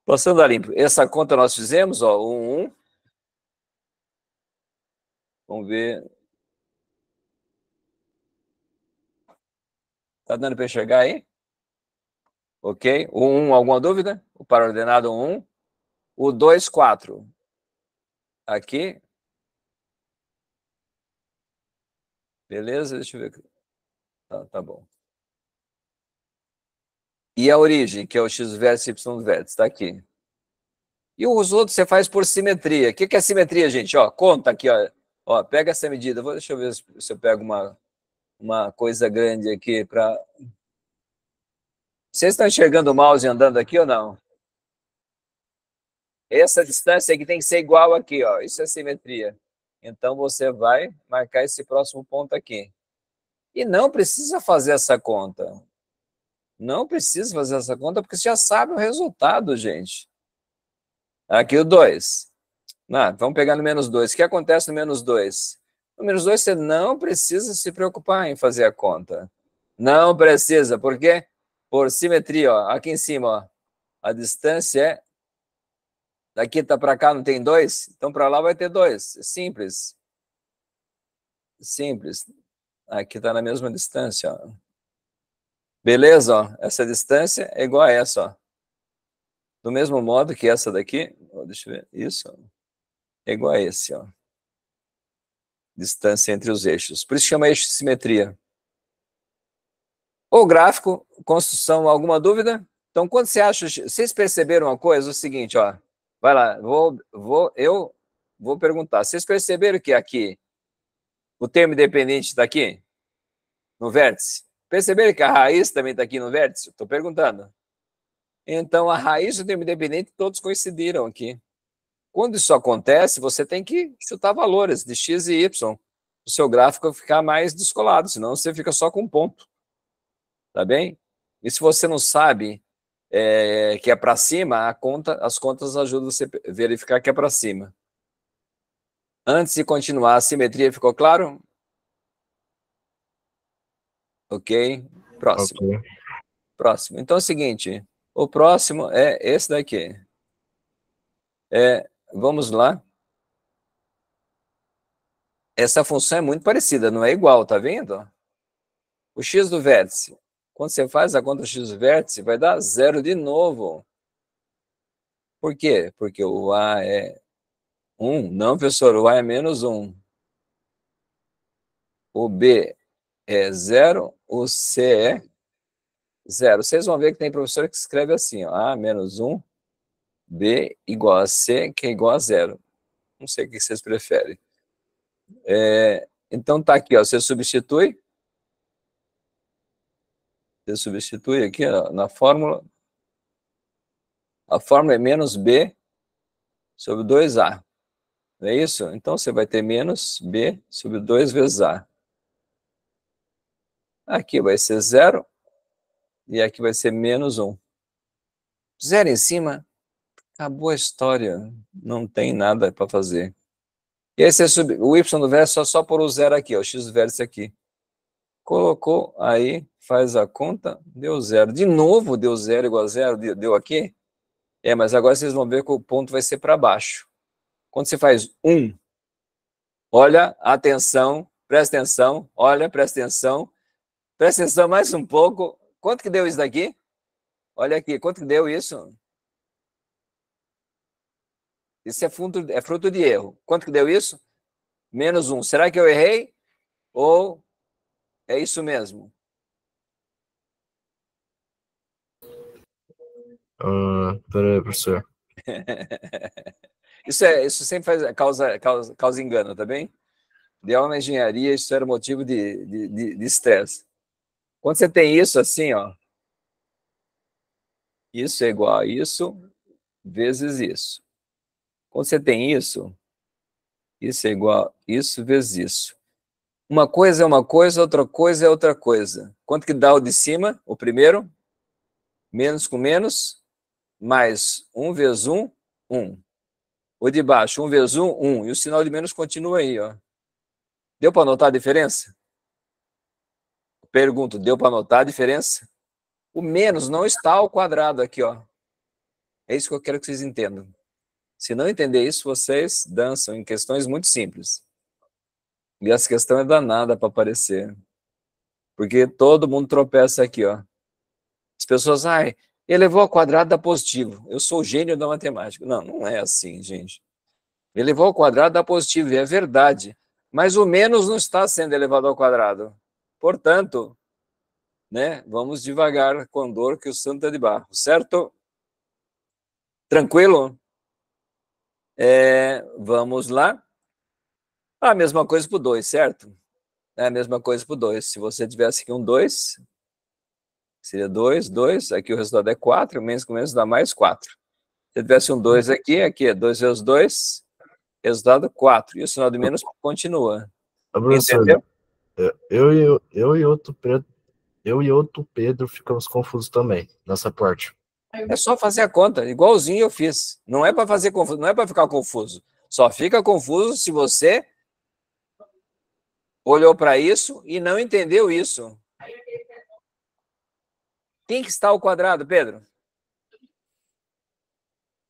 Passando a limpo. Essa conta nós fizemos, ó, 1, 1. Vamos ver. Tá dando para enxergar aí? Ok. O 1, alguma dúvida? O par ordenado 1. O 2, 4. Aqui. Beleza? Deixa eu ver. Tá bom. E a origem, que é o x vértice e y vértice, está aqui. E os outros você faz por simetria. O que é simetria, gente? Ó, conta aqui, ó. Ó, pega essa medida. Deixa eu ver se eu pego uma coisa grande aqui para... Vocês estão enxergando o mouse andando aqui ou não? Essa distância aqui tem que ser igual aqui, ó. Isso é simetria. Então, você vai marcar esse próximo ponto aqui. E não precisa fazer essa conta. Não precisa fazer essa conta, porque você já sabe o resultado, gente. Aqui o 2. Vamos pegar no menos 2. O que acontece no menos 2? No menos 2, você não precisa se preocupar em fazer a conta. Não precisa. Por quê? Por simetria, ó. Aqui em cima, ó. A distância é... Daqui para cá não tem 2? Então, para lá vai ter 2. Simples. Simples. Aqui está na mesma distância, ó. Beleza? Ó. Essa distância é igual a essa, ó. Do mesmo modo que essa daqui, ó, deixa eu ver, isso, ó, é igual a esse, ó. Distância entre os eixos. Por isso chama eixo de simetria. O gráfico, construção, alguma dúvida? Então, quando você acha... Vocês perceberam uma coisa? O seguinte, ó. Vai lá, eu vou perguntar. Vocês perceberam que aqui o termo independente está aqui? No vértice? Perceberam que a raiz também está aqui no vértice? Estou perguntando. Então, a raiz do termo independente, todos coincidiram aqui. Quando isso acontece, você tem que chutar valores de x e y. O seu gráfico ficar mais descolado, senão você fica só com um ponto. Tá bem? E se você não sabe que é para cima, as contas ajudam você a verificar que é para cima. Antes de continuar, a simetria ficou claro? Ok. Próximo. Okay. Próximo. Então é o seguinte, o próximo é esse daqui. Vamos lá. Essa função é muito parecida, não é igual, tá vendo? O x do vértice. Quando você faz a conta do x do vértice, vai dar 0 de novo. Por quê? Porque o a é 1. Não, professor, o a é menos 1. O b é 0, o c é 0. Vocês vão ver que tem professor que escreve assim, ó, a menos 1, b igual a c, que é igual a 0. Não sei o que vocês preferem. Então tá aqui, ó, você substitui aqui, ó, na fórmula. A fórmula é menos b sobre 2a. Não é isso? Então você vai ter menos b sobre 2 vezes a. Aqui vai ser 0 e aqui vai ser menos 1. 0 em cima, acabou a história. Não tem nada para fazer. E aí o y do vértice só por o 0 aqui, ó, o x do vértice aqui. Colocou aí, faz a conta, deu 0. De novo deu 0 igual a 0, deu aqui? Mas agora vocês vão ver que o ponto vai ser para baixo. Quando você faz 1, olha, atenção, presta atenção, olha, presta atenção mais um pouco. Quanto que deu isso daqui? Olha aqui, quanto que deu isso? Isso é fruto de erro. Quanto que deu isso? Menos 1. Será que eu errei? Ou é isso mesmo? Peraí, professor. Isso sempre causa engano, tá bem? De aula na engenharia, isso era motivo de estresse. Quando você tem isso assim, ó, isso é igual a isso vezes isso. Quando você tem isso é igual a isso vezes isso. Uma coisa é uma coisa, outra coisa é outra coisa. Quanto que dá o de cima, o primeiro? Menos com menos, mais 1 vezes 1, 1. O de baixo, 1 vezes 1, 1. E o sinal de menos continua aí, ó. Deu para notar a diferença? Pergunto, deu para notar a diferença? O menos não está ao quadrado aqui, ó. É isso que eu quero que vocês entendam. Se não entender isso, vocês dançam em questões muito simples. E essa questão é danada para aparecer. Porque todo mundo tropeça aqui, ó. As pessoas, Elevou ao quadrado dá positivo. Eu sou o gênio da matemática. Não, não é assim, gente. Elevou ao quadrado dá positivo, é verdade. Mas o menos não está sendo elevado ao quadrado. Portanto, né, vamos devagar com dor que o santo é de barro, certo? Tranquilo? Vamos lá. A mesma coisa para o 2, certo? É a mesma coisa para o 2. Se você tivesse aqui um 2, seria 2, 2. Aqui o resultado é 4. Menos com menos dá mais 4. Se tivesse um 2 aqui, aqui é 2 vezes 2, resultado 4. E o sinal de menos continua. Professor, Entendeu? eu e outro Pedro ficamos confusos também nessa parte. É só fazer a conta, igualzinho eu fiz. Não é para fazer confuso, não é para ficar confuso. Só fica confuso se você olhou para isso e não entendeu isso. Quem que está ao quadrado, Pedro?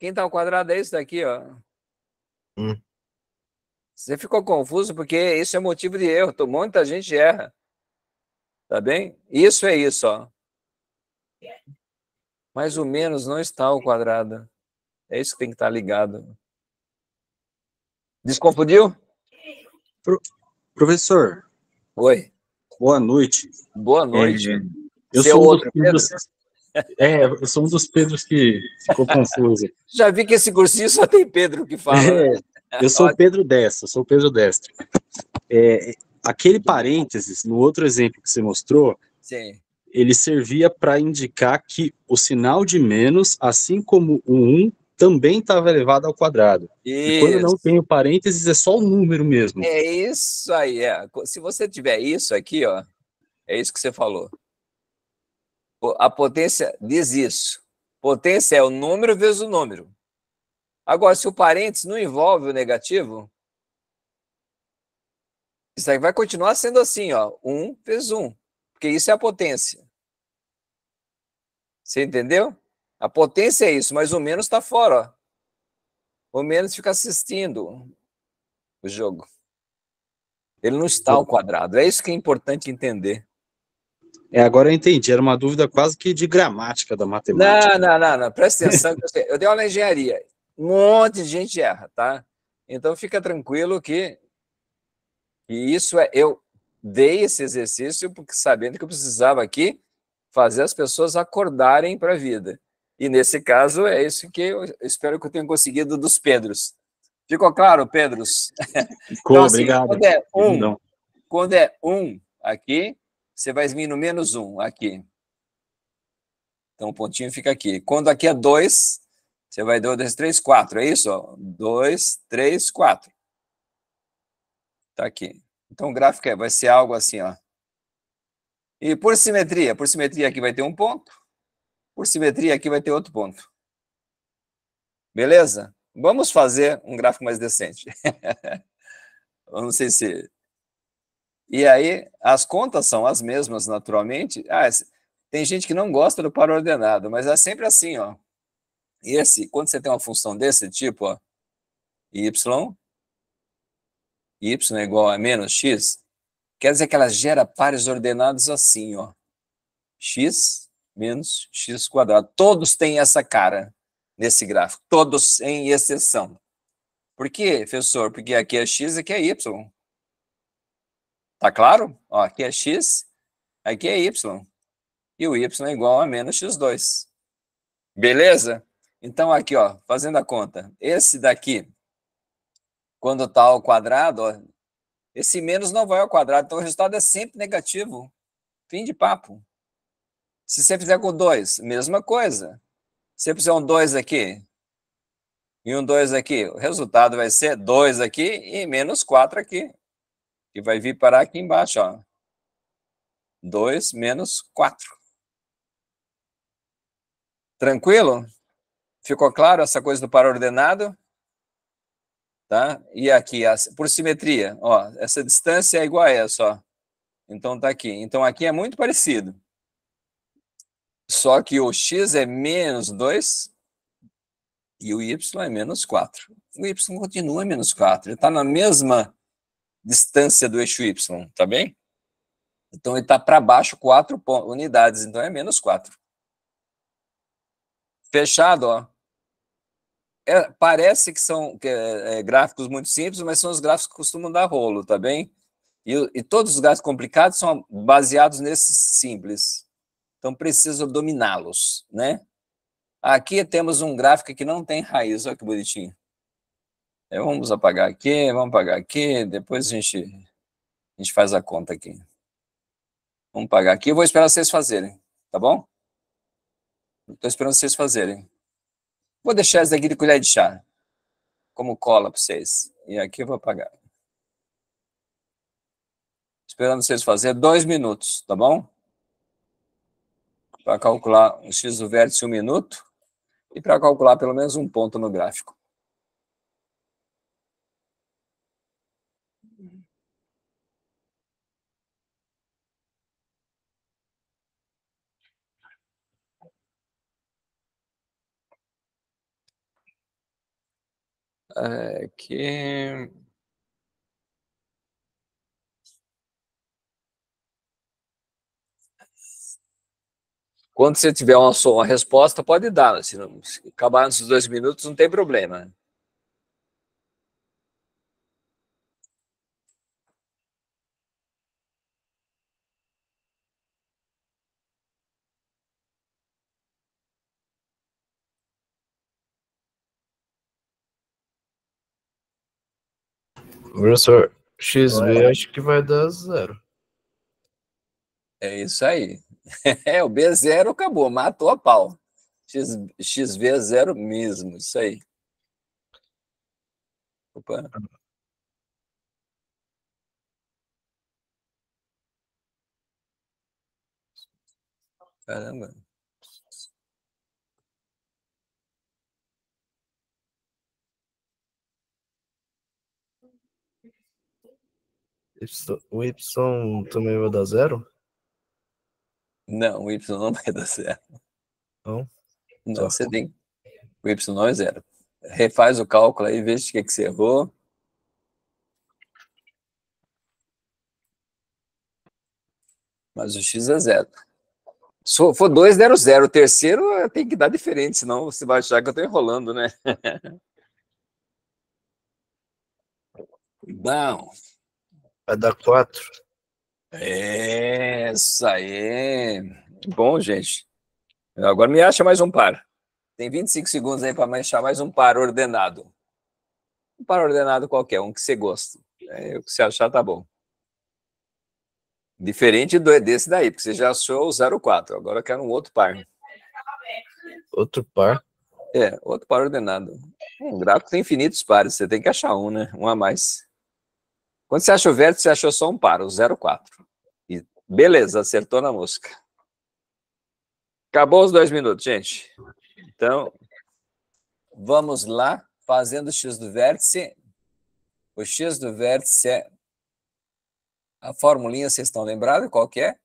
Quem está ao quadrado é isso daqui, ó. Você ficou confuso porque isso é motivo de erro. Muita gente erra. Tá bem? Isso é isso, ó. Mais ou menos não está ao quadrado. É isso que tem que estar ligado. Desconfundiu? Professor. Oi. Boa noite. Boa noite. Eu Você sou é outro Pedro? Eu sou um dos Pedros que ficou confuso. Já vi que esse cursinho só tem Pedro que fala. Né? Eu sou o Pedro Destro, aquele parênteses, no outro exemplo que você mostrou, Sim. Ele servia para indicar que o sinal de menos, assim como o 1, também estava elevado ao quadrado. Isso. E quando não tem o parênteses, é só o número mesmo. É isso aí. Se você tiver isso aqui, ó, é isso que você falou. A potência diz isso. Potência é o número vezes o número. Agora, se o parênteses não envolve o negativo, isso aí vai continuar sendo assim, ó, 1 vezes 1, porque isso é a potência. Você entendeu? A potência é isso, mas o menos está fora, ó. O menos fica assistindo o jogo. Ele não está ao quadrado. É isso que é importante entender. Agora eu entendi. Era uma dúvida quase que de gramática da matemática. Não. Presta atenção. Eu dei aula na engenharia. Um monte de gente erra, tá? Então fica tranquilo que isso é... Eu dei esse exercício porque sabendo que eu precisava aqui fazer as pessoas acordarem para a vida. E nesse caso é isso que eu espero que eu tenha conseguido dos Pedros. Ficou claro, Pedros? Então, assim, obrigado. Quando é 1 aqui, você vai vir no menos 1 aqui. Então, o pontinho fica aqui. Quando aqui é 2, você vai 2, 3, 4. É isso? 2, 3, 4. Está aqui. Então, o gráfico vai ser algo assim, ó. E por simetria aqui vai ter um ponto. Por simetria aqui vai ter outro ponto. Beleza? Vamos fazer um gráfico mais decente. Eu não sei se... E aí, as contas são as mesmas, naturalmente. Tem gente que não gosta do par ordenado, mas é sempre assim, ó. Quando você tem uma função desse tipo, ó, y é igual a menos x, quer dizer que ela gera pares ordenados assim, ó. X menos x quadrado. Todos têm essa cara nesse gráfico, todos sem exceção. Por quê, professor? Porque aqui é x e aqui é y. Tá claro? Ó, aqui é x, aqui é y. E o y é igual a menos x2. Beleza? Então, aqui, ó, fazendo a conta. Esse daqui, quando está ao quadrado, ó, esse menos não vai ao quadrado, então o resultado é sempre negativo. Fim de papo. Se você fizer com 2, mesma coisa. Se você fizer um 2 aqui e um 2 aqui, o resultado vai ser 2 aqui e menos 4 aqui. Que vai vir parar aqui embaixo, ó. 2 menos 4. Tranquilo? Ficou claro essa coisa do par ordenado? Tá? E aqui, por simetria, ó, essa distância é igual a essa, ó. Então tá aqui. Então aqui é muito parecido. Só que o x é menos 2 e o y é menos 4. O y continua menos 4. Ele está na mesma distância do eixo y, tá bem? Então ele está para baixo 4 unidades, então é menos 4. Fechado, ó. Parece que são gráficos muito simples, mas são os gráficos que costumam dar rolo, tá bem? E todos os gráficos complicados são baseados nesses simples. Então, preciso dominá-los, né? Aqui temos um gráfico que não tem raiz, olha que bonitinho. Vamos apagar aqui, vamos apagar aqui, depois a gente faz a conta aqui. Vamos apagar aqui, eu vou esperar vocês fazerem, tá bom? Estou esperando vocês fazerem. Vou deixar isso daqui de colher de chá, como cola para vocês. E aqui eu vou apagar. Esperando vocês fazerem 2 minutos, tá bom? Para calcular o x do vértice 1 minuto e para calcular pelo menos um ponto no gráfico. Aqui. Quando você tiver uma resposta, pode dar. Se acabar antes dos 2 minutos, não tem problema. Professor, XV acho que vai dar 0. É isso aí. O B0 acabou, matou a pau. XV é 0 mesmo, isso aí. Opa. Caramba. O Y também vai dar 0? Não, o Y não vai dar 0. Não? Não, Tá. você tem. O Y não é 0. Refaz o cálculo aí, veja o que você errou. Mas o X é 0. Se for 2, 0, 0. O terceiro tem que dar diferente, senão você vai achar que eu estou enrolando, né? Não. Vai dar 4. Isso aí. Bom, gente. Agora me acha mais um par. Tem 25 segundos aí para me achar mais um par ordenado. Um par ordenado qualquer, um que você gosta. O que você achar tá bom. Diferente desse daí, porque você já achou o 0,4. Agora eu quero um outro par. Outro par? Outro par ordenado. Um gráfico tem infinitos pares, você tem que achar um, né? Um a mais. Quando você acha o vértice, você achou só um par, o 0,4. E beleza, acertou na mosca. Acabou os 2 minutos, gente. Então, vamos lá, fazendo o x do vértice. O x do vértice é a formulinha, vocês estão lembrados qual que é?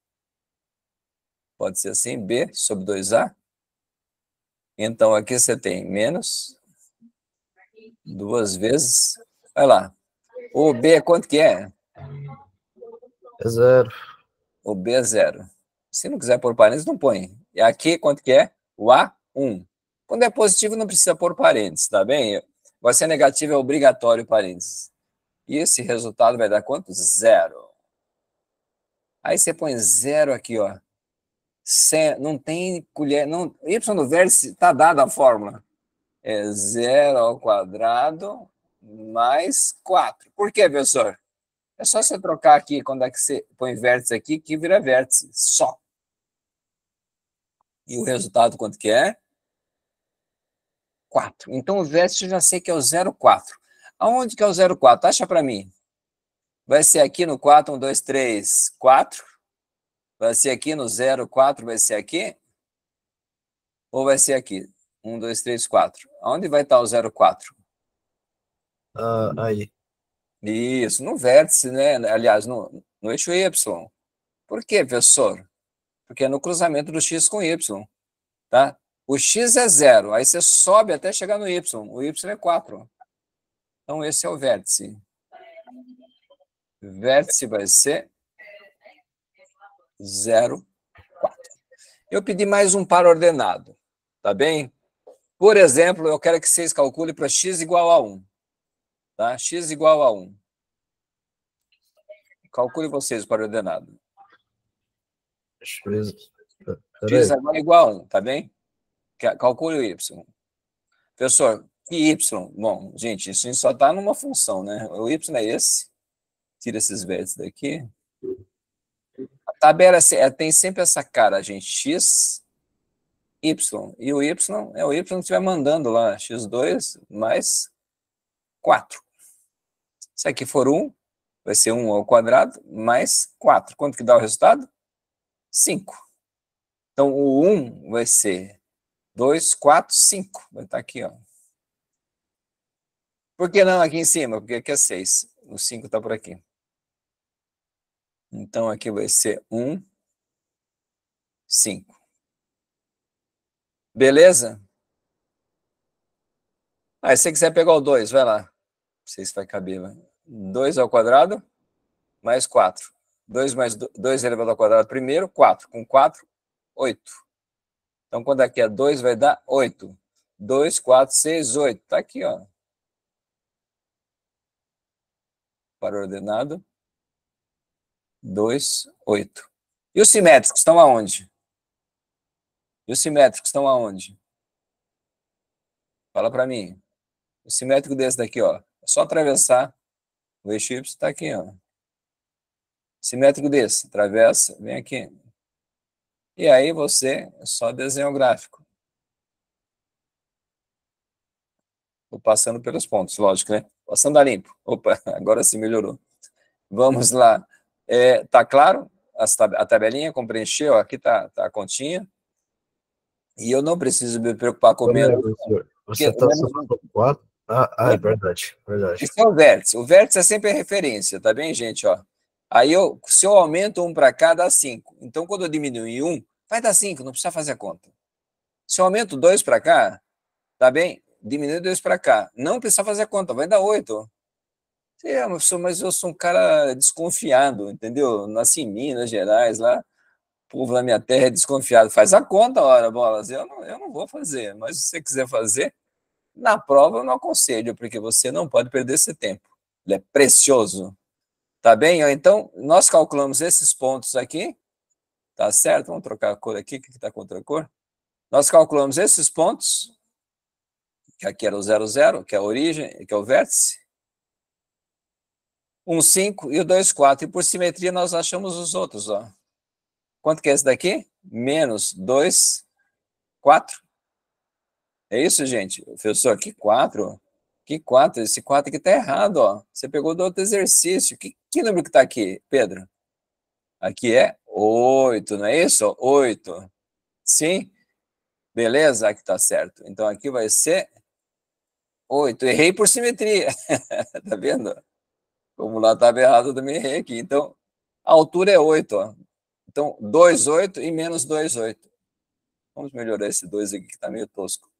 Pode ser assim, b sobre 2a. Então, aqui você tem menos 2 vezes. Vai lá. O b é quanto que é? É 0. O b é 0. Se não quiser pôr parênteses, não põe. E aqui, quanto que é? O a, 1. Quando é positivo, não precisa pôr parênteses, tá bem? Vai ser negativo, é obrigatório parênteses. E esse resultado vai dar quanto? 0. Aí você põe 0 aqui, ó. Não tem colher. Não, y no vértice está dada a fórmula. É 0 ao quadrado mais 4. Por quê, professor? É só você trocar aqui, quando é que você põe vértice aqui, que vira vértice, só. E o resultado quanto que é? 4. Então o vértice eu já sei que é o 0,4. Aonde que é o 0,4? Acha para mim. Vai ser aqui no 4, 1, 2, 3, 4. Vai ser aqui no 0, 4, vai ser aqui? Ou vai ser aqui? 1, 2, 3, 4. Aonde vai estar o 0,4? Aí. Isso, no vértice, né? Aliás, no eixo Y. Por quê, professor? Porque é no cruzamento do x com y, tá? O x é 0, aí você sobe até chegar no y. O y é 4. Então, esse é o vértice. O vértice vai ser 0, 4. Eu pedi mais um par ordenado, tá bem? Por exemplo, eu quero que vocês calculem para x igual a 1. Tá? X igual a 1. Calcule vocês para o ordenado. X agora é igual a 1, tá bem? Calcule o y. Professor, que y? Bom, gente, isso só está numa função, né? O y é esse. Tira esses vértices daqui. A tabela tem sempre essa cara, gente. X, y. E o y é o y que estiver mandando lá. x2 mais 4. Se aqui for 1, vai ser 1 ao quadrado mais 4. Quanto que dá o resultado? 5. Então, o 1 vai ser 2, 4, 5. Vai estar aqui, ó. Por que não aqui em cima? Porque aqui é 6. O 5 está por aqui. Então, aqui vai ser 1, 5. Beleza? Se você quiser pegar o 2, vai lá. Não sei se vai caber. 2 ao quadrado mais 4. 2 mais 2 elevado ao quadrado primeiro, 4. Com 4, 8. Então, quando aqui é 2, vai dar 8. 2, 4, 6, 8. Está aqui, ó. Para o ordenado. 2, 8. E os simétricos estão aonde? Fala para mim. O simétrico desse daqui, ó. É só atravessar. O eixo Y está aqui, ó. Simétrico desse. Atravessa, vem aqui. E aí você só desenha o gráfico. Vou passando pelos pontos, lógico, né? Passando a limpo. Opa, agora sim melhorou. Vamos lá. Tá claro? A tabelinha como preencheu, aqui tá a continha. E eu não preciso me preocupar com menos. Você está somando 4? É verdade. Esse é o vértice. O vértice é sempre a referência, tá bem, gente? Ó. Aí, se eu aumento 1 para cá, dá 5. Então, quando eu diminuir 1, vai dar 5, não precisa fazer a conta. Se eu aumento 2 para cá, tá bem? Diminui 2 para cá. Não precisa fazer a conta, vai dar 8. Mas eu sou um cara desconfiado, entendeu? Nasci em Minas Gerais, lá. O povo da minha terra é desconfiado. Faz a conta, ora, bolas. Eu não vou fazer, mas se você quiser fazer, na prova eu não aconselho, porque você não pode perder esse tempo. Ele é precioso. Tá bem? Então, nós calculamos esses pontos aqui. Tá certo? Vamos trocar a cor aqui, que está com outra cor. Nós calculamos esses pontos, que aqui era o 0, 0, que é a origem, que é o vértice. 1, 5 e o 2, 4. E por simetria nós achamos os outros, ó. Quanto que é esse daqui? Menos 2, 4. É isso, gente? Professor, que 4? Que 4? Esse 4 aqui está errado, ó. Você pegou do outro exercício. Que número que está aqui, Pedro? Aqui é 8, não é isso? 8. Sim? Beleza? Aqui está certo. Então, aqui vai ser 8. Errei por simetria. Tá vendo? Como lá estava errado, eu também errei aqui. Então, a altura é 8, ó. Então, 2, 8 e menos 2, 8. Vamos melhorar esse 2 aqui, que está meio tosco.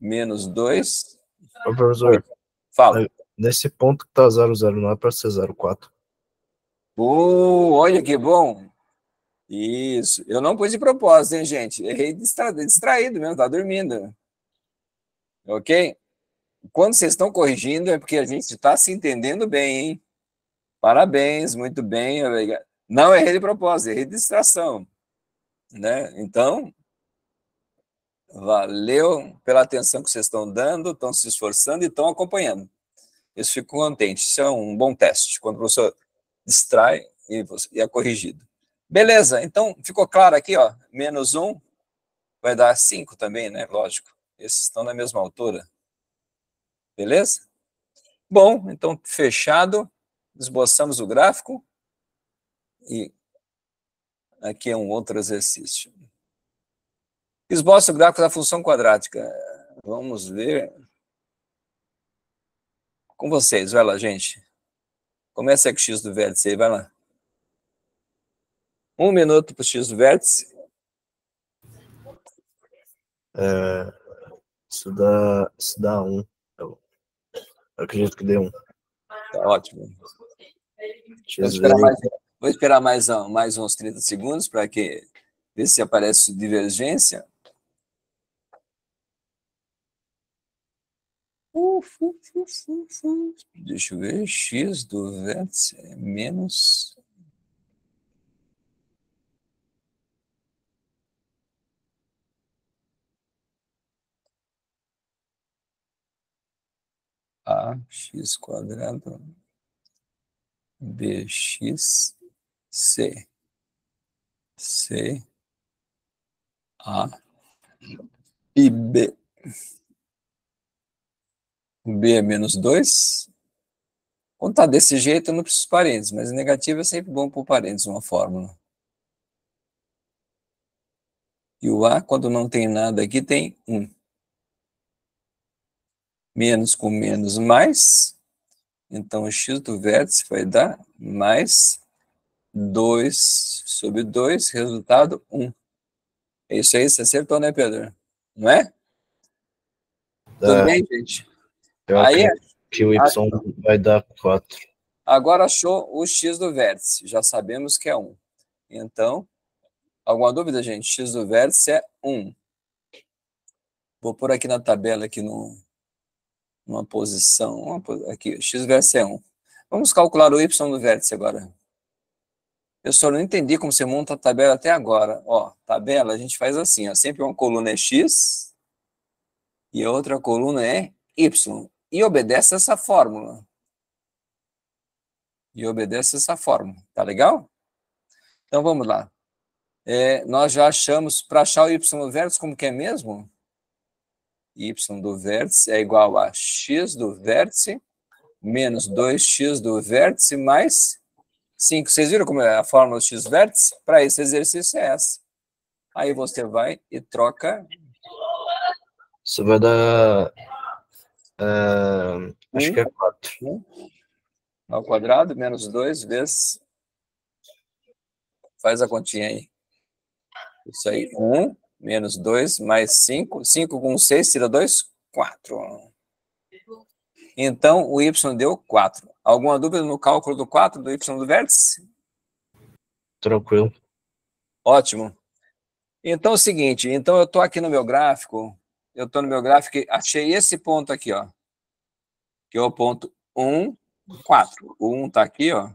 Menos 2. Ô, professor, 8. Fala. Nesse ponto que está 0, 0, não é para ser 0, 4. Olha que bom. Isso. Eu não pus de propósito, hein, gente? Errei distraído mesmo, tá dormindo. Ok? Quando vocês estão corrigindo, é porque a gente está se entendendo bem, hein? Parabéns, muito bem. Obrigado. Não errei de propósito, errei de distração. Né? Então, valeu pela atenção que vocês estão dando, estão se esforçando e estão acompanhando. Eu fico contente. Isso é um bom teste, quando o professor distrai e é corrigido. Beleza, então ficou claro aqui, ó, menos 1 vai dar 5 também, né? Lógico, esses estão na mesma altura. Beleza? Bom, então fechado, esboçamos o gráfico e aqui é um outro exercício. Esboça o gráfico da função quadrática. Vamos ver. Com vocês, vai lá, gente. Começa com o x do vértice aí, vai lá. 1 minuto para o x do vértice. Isso dá 1. Eu acredito que dê 1. Tá ótimo. Vou esperar mais uns 30 segundos para ver se aparece divergência. Deixa eu ver, x do vértice é menos... ax quadrado bx c a e b. B é menos 2. Quando está desse jeito, eu não preciso parênteses, mas negativo é sempre bom por parênteses, uma fórmula. E o A, quando não tem nada aqui, tem 1. Menos com menos, mais. Então, o x do vértice vai dar mais 2 sobre 2, resultado 1. É isso aí, você acertou, né, Pedro? Não é? Tudo bem, gente? Eu Aí, acredito que o y vai dar 4. agora achou o x do vértice. Já sabemos que é 1. Então, alguma dúvida, gente? X do vértice é 1. Vou pôr aqui na tabela, aqui numa posição. Aqui, x do vértice é 1. Vamos calcular o y do vértice agora. Eu só não entendi como você monta a tabela até agora. Ó, tabela a gente faz assim, ó, sempre uma coluna é x e a outra coluna é y. E obedece essa fórmula. Tá legal? Então vamos lá. Nós já achamos, para achar o y do vértice, como que é mesmo? Y do vértice é igual a x do vértice menos 2x do vértice mais 5. Vocês viram como é a fórmula do x vértice? Para esse exercício é essa. Aí você vai e troca. Isso vai dar... acho que é 4. 1 ao quadrado menos 2 vezes... Faz a continha aí. Isso aí, 1 menos 2 mais 5. 5 com 6 tira 2, 4. Então, o y deu 4. Alguma dúvida no cálculo do 4 do y do vértice? Tranquilo. Ótimo. Então é o seguinte, então eu estou aqui no meu gráfico, e achei esse ponto aqui, ó, que é o ponto 1, 4. O 1 está aqui, ó,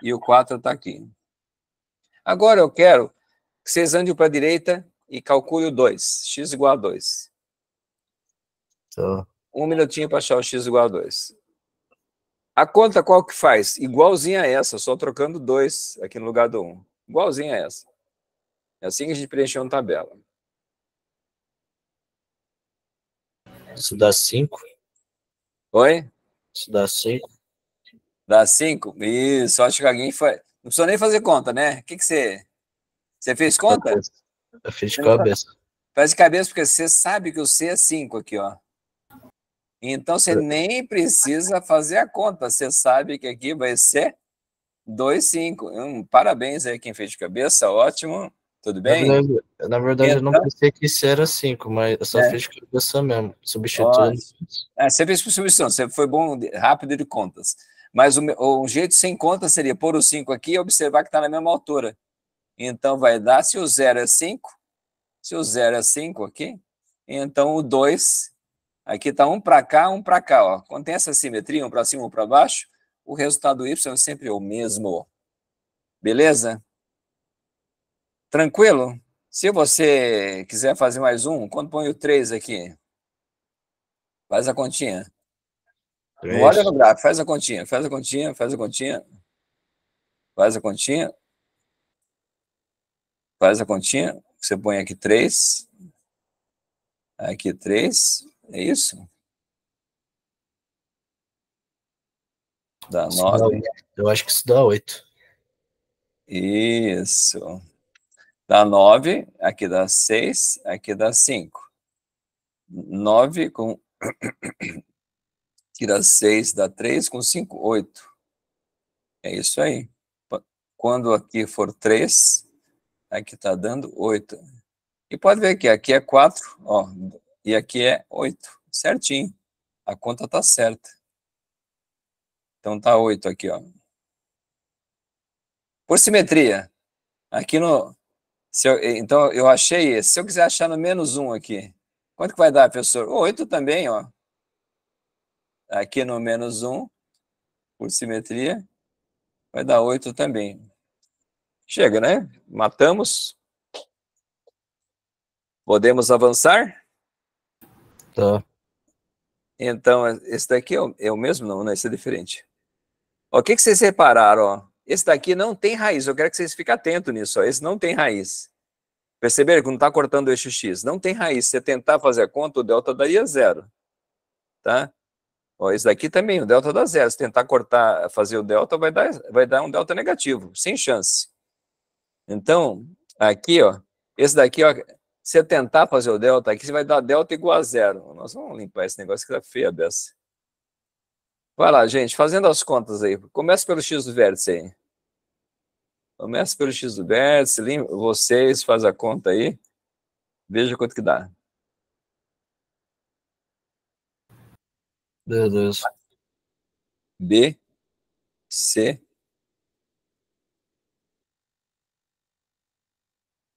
e o 4 está aqui. Agora eu quero que vocês andem para a direita e calculem o 2, x igual a 2. Tá. Um minutinho para achar o x igual a 2. A conta qual que faz? Igualzinha a essa, só trocando 2 aqui no lugar do 1. Igualzinha a essa. É assim que a gente preencheu uma tabela. Isso dá 5. Oi? Isso dá 5. Dá 5? Isso, acho que alguém faz. Não precisa nem fazer conta, né? O que você... Você fez conta? Eu fiz de cabeça. Faz de cabeça, porque você sabe que o C é 5 aqui, ó. Então, você nem precisa fazer a conta. Você sabe que aqui vai ser 2, 5. Parabéns aí quem fez de cabeça, ótimo. Tudo bem? Na verdade eu não pensei que isso era 5, mas eu só fiz de cabeça mesmo, substituindo. Você fez por substituição, você foi bom, rápido de contas. Mas o jeito sem conta seria pôr o 5 aqui e observar que está na mesma altura. Então, vai dar, se o 0 é 5, se o 0 é 5 aqui, então o 2, aqui está um para cá, ó. Quando tem essa simetria, um para cima, um para baixo, o resultado do y é sempre o mesmo. Beleza? Tranquilo? Se você quiser fazer mais um, quando põe o 3 aqui, faz a continha. Não olha no gráfico, faz a continha. Você põe aqui 3. Aqui 3. É isso? Dá 9. Eu acho que isso dá 8. Isso. Dá 9. Aqui dá 6. Aqui dá 5. 9 com... Tira 6, dá 3. Com 5, 8. É isso aí. Quando aqui for 3, aqui está dando 8. E pode ver que aqui é 4, ó, e aqui é 8. Certinho. A conta está certa. Então está 8 aqui, ó. Por simetria. Aqui no... então, eu achei esse. Se eu quiser achar no menos 1 aqui, quanto que vai dar, professor? 8 também, ó. aqui no menos 1, por simetria, vai dar 8 também. Chega, né? Matamos. Podemos avançar? Tá. Então, esse daqui é o mesmo? Não, né? Esse é diferente. Ó, o que vocês repararam? Ó? Esse daqui não tem raiz. Eu quero que vocês fiquem atentos nisso. Ó. Esse não tem raiz. Perceberam que não está cortando o eixo X? Não tem raiz. Se você tentar fazer a conta, o delta daria 0. Tá? Ó, esse daqui também, o delta dá 0. Se tentar cortar, fazer o delta, vai dar um delta negativo. Sem chance. Então, aqui, ó, esse daqui, ó, se você tentar fazer o delta, aqui você vai dar delta igual a 0. Nós vamos limpar esse negócio que tá feio a beça. Vai lá, gente, fazendo as contas aí. Começa pelo x do vértice aí. Começa pelo x do vértice, vocês fazem a conta aí. Veja quanto que dá. Beleza. B, C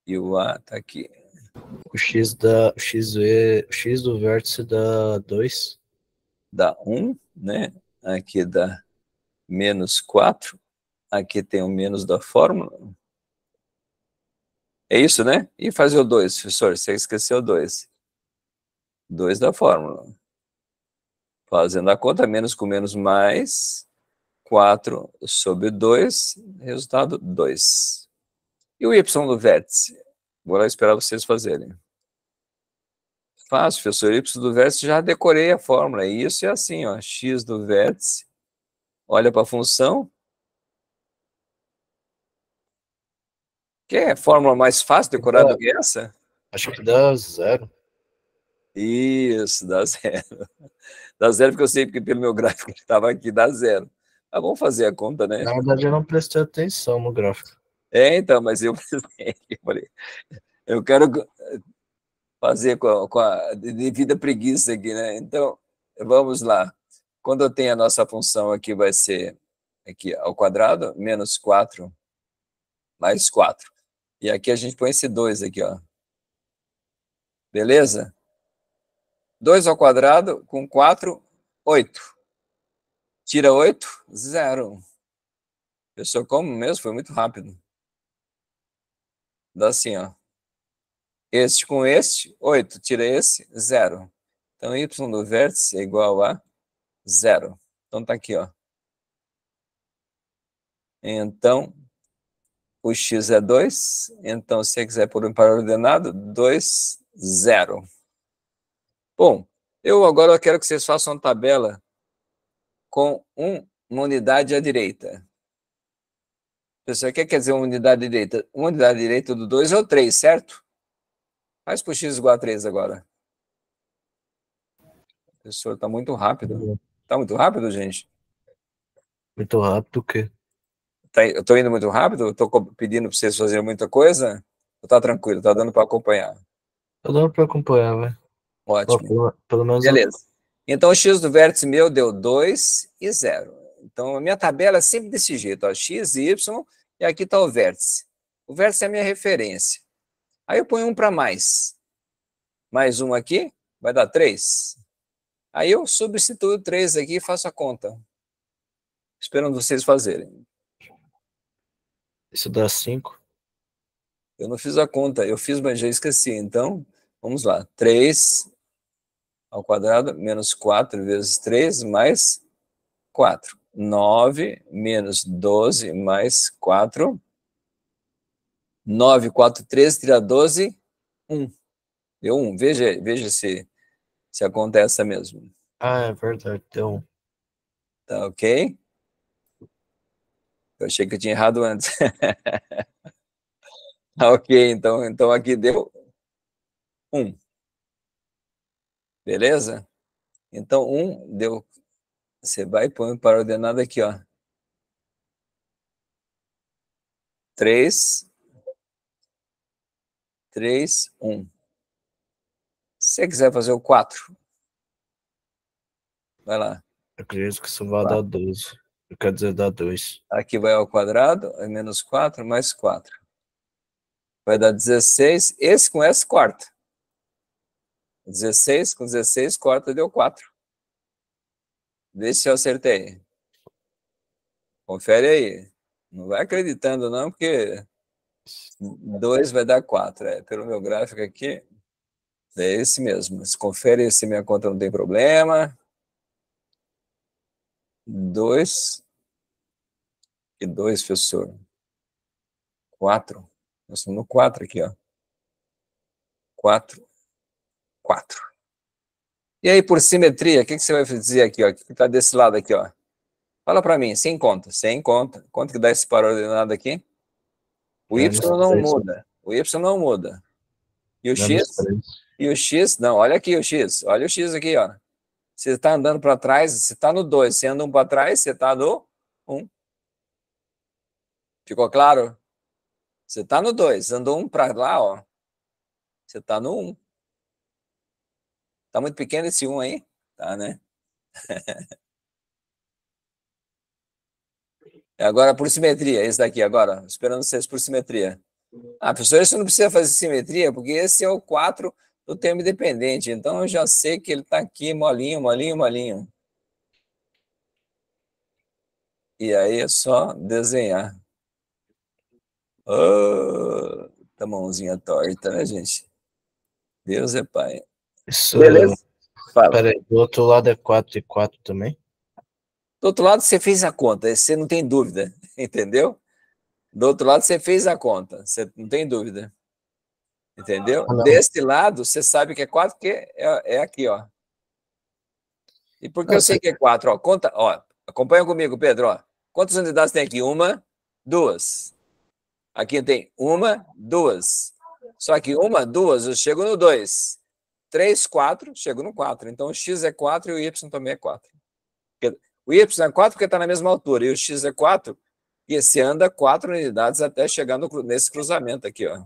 e o A tá aqui. O x do vértice dá 2. Dá 1, né? Aqui dá menos 4. Aqui tem o menos da fórmula. É isso, né? E fazer o 2, professor, você esqueceu o 2. 2 da fórmula. Fazendo a conta, menos com menos mais, 4 sobre 2, resultado 2. E o y do vértice? Vou lá esperar vocês fazerem. Fácil, professor, y do vértice, já decorei a fórmula. E isso é assim, ó, x do vértice, olha para a função. Quer fórmula mais fácil de decorar do que essa? Acho que dá 0. Isso, dá 0. Dá 0 porque eu sei que pelo meu gráfico que estava aqui, dá 0. Ah, vamos fazer a conta, né? Na verdade, eu não prestei atenção no gráfico. Então, mas eu falei, eu quero fazer com a devida preguiça aqui, né? Então, vamos lá. Quando eu tenho a nossa função aqui, vai ser aqui ao quadrado, menos 4 mais 4. E aqui a gente põe esse 2 aqui, ó. Beleza? 2 ao quadrado com 4, 8. Tira 8, 0. Pessoal, como mesmo? Foi muito rápido. Dá assim, ó. Este com este, 8. Tira esse, 0. Então, y do vértice é igual a 0. Então, tá aqui, ó. Então, o x é 2. Então, se você quiser pôr um par ordenado, 2, 0. Bom, eu agora quero que vocês façam uma tabela com uma unidade à direita. Pessoal, o que quer dizer uma unidade à direita? Uma unidade à direita do 2 é o 3, certo? Faz por x igual a 3 agora. Professor, está muito rápido. Está muito rápido, gente? Muito rápido o quê? Eu estou indo muito rápido? Estou pedindo para vocês fazerem muita coisa? Ou está tranquilo? Está dando para acompanhar? Tá dando para acompanhar, velho. Ótimo. Pelo menos. Beleza. Então, o x do vértice meu deu 2 e 0. Então, a minha tabela é sempre desse jeito, ó, x, y, e aqui está o vértice. O vértice é a minha referência. Aí eu ponho um para mais. Mais um aqui, vai dar 3. Aí eu substituo 3 aqui e faço a conta. Esperando vocês fazerem. Isso dá 5. Eu não fiz a conta, eu fiz, mas já esqueci. Então, vamos lá. 3 ao quadrado menos 4 vezes 3 mais 4. 9 menos 12 mais 4. 9, 4, 13, tira 12, 1. Deu 1. Veja se acontece mesmo. Ah, é verdade. Deu 1. Tá ok? Eu achei que eu tinha errado antes. Tá ok, então aqui deu 1. Beleza? Então, 1 deu. Você vai e põe para ordenado aqui, ó. 3, 3, 1. Se você quiser fazer o 4, vai lá. Eu acredito que isso vai dar 12. Quer dizer, dá 2. Aqui vai ao quadrado, é menos 4 mais 4. Vai dar 16. Esse com esse corta. 16 com 16 corta, deu 4. Vê se eu acertei. Confere aí. Não vai acreditando, não, porque 2 vai dar 4. Pelo meu gráfico aqui, é esse mesmo. Confere se minha conta não tem problema. 2. E 2, professor. 4. Nós estamos no 4 aqui, ó. 4. 4. E aí, por simetria, o que você vai dizer aqui, ó? O que está desse lado aqui, ó? Fala para mim, sem conta, sem conta. Quanto que dá esse par ordenado aqui? O Y não muda. O Y não muda. E o X? E o X? Não, olha aqui o X. Olha o X aqui, ó. Você está andando para trás, você está no 2. Você anda um para trás, você está no 1. Ficou claro? Você está no 2. Andou um para lá, ó. Você está no 1. Está muito pequeno esse 1 aí? Tá, né? Agora, por simetria, esse daqui agora, esperando vocês por simetria. Ah, professor, isso não precisa fazer simetria, porque esse é o 4 do termo independente, então eu já sei que ele está aqui, molinho, molinho, molinho. E aí é só desenhar. Oh, tá mãozinha torta, né, gente? Deus é pai. Isso, beleza? Fala. Peraí, do outro lado é 4 e 4 também? Do outro lado você fez a conta, você não tem dúvida, entendeu? Do outro lado você fez a conta, você não tem dúvida. Entendeu? Deste lado, você sabe que é 4, porque é aqui, ó. E por que eu sei que é 4? Ó, conta, ó, acompanha comigo, Pedro. Ó. Quantas unidades tem aqui? 1, 2. Aqui tem 1, 2. Só que 1, 2, eu chego no 2. 3, 4, chego no 4. Então o X é 4 e o Y também é 4. O Y é 4 porque está na mesma altura, e o X é 4, e você anda 4 unidades até chegar nesse cruzamento aqui, ó.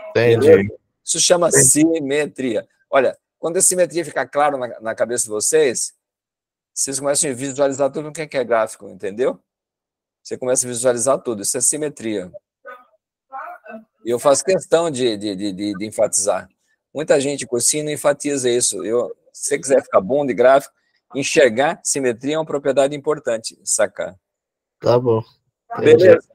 Entendi. Isso chama simetria. Olha, quando a simetria ficar claro na cabeça de vocês começam a visualizar tudo o que é gráfico, entendeu? Você começa a visualizar tudo, isso é simetria. E eu faço questão de enfatizar. Muita gente cursinho não enfatiza isso. Se você quiser ficar bom de gráfico, enxergar simetria é uma propriedade importante, sacar. Tá bom. Beleza?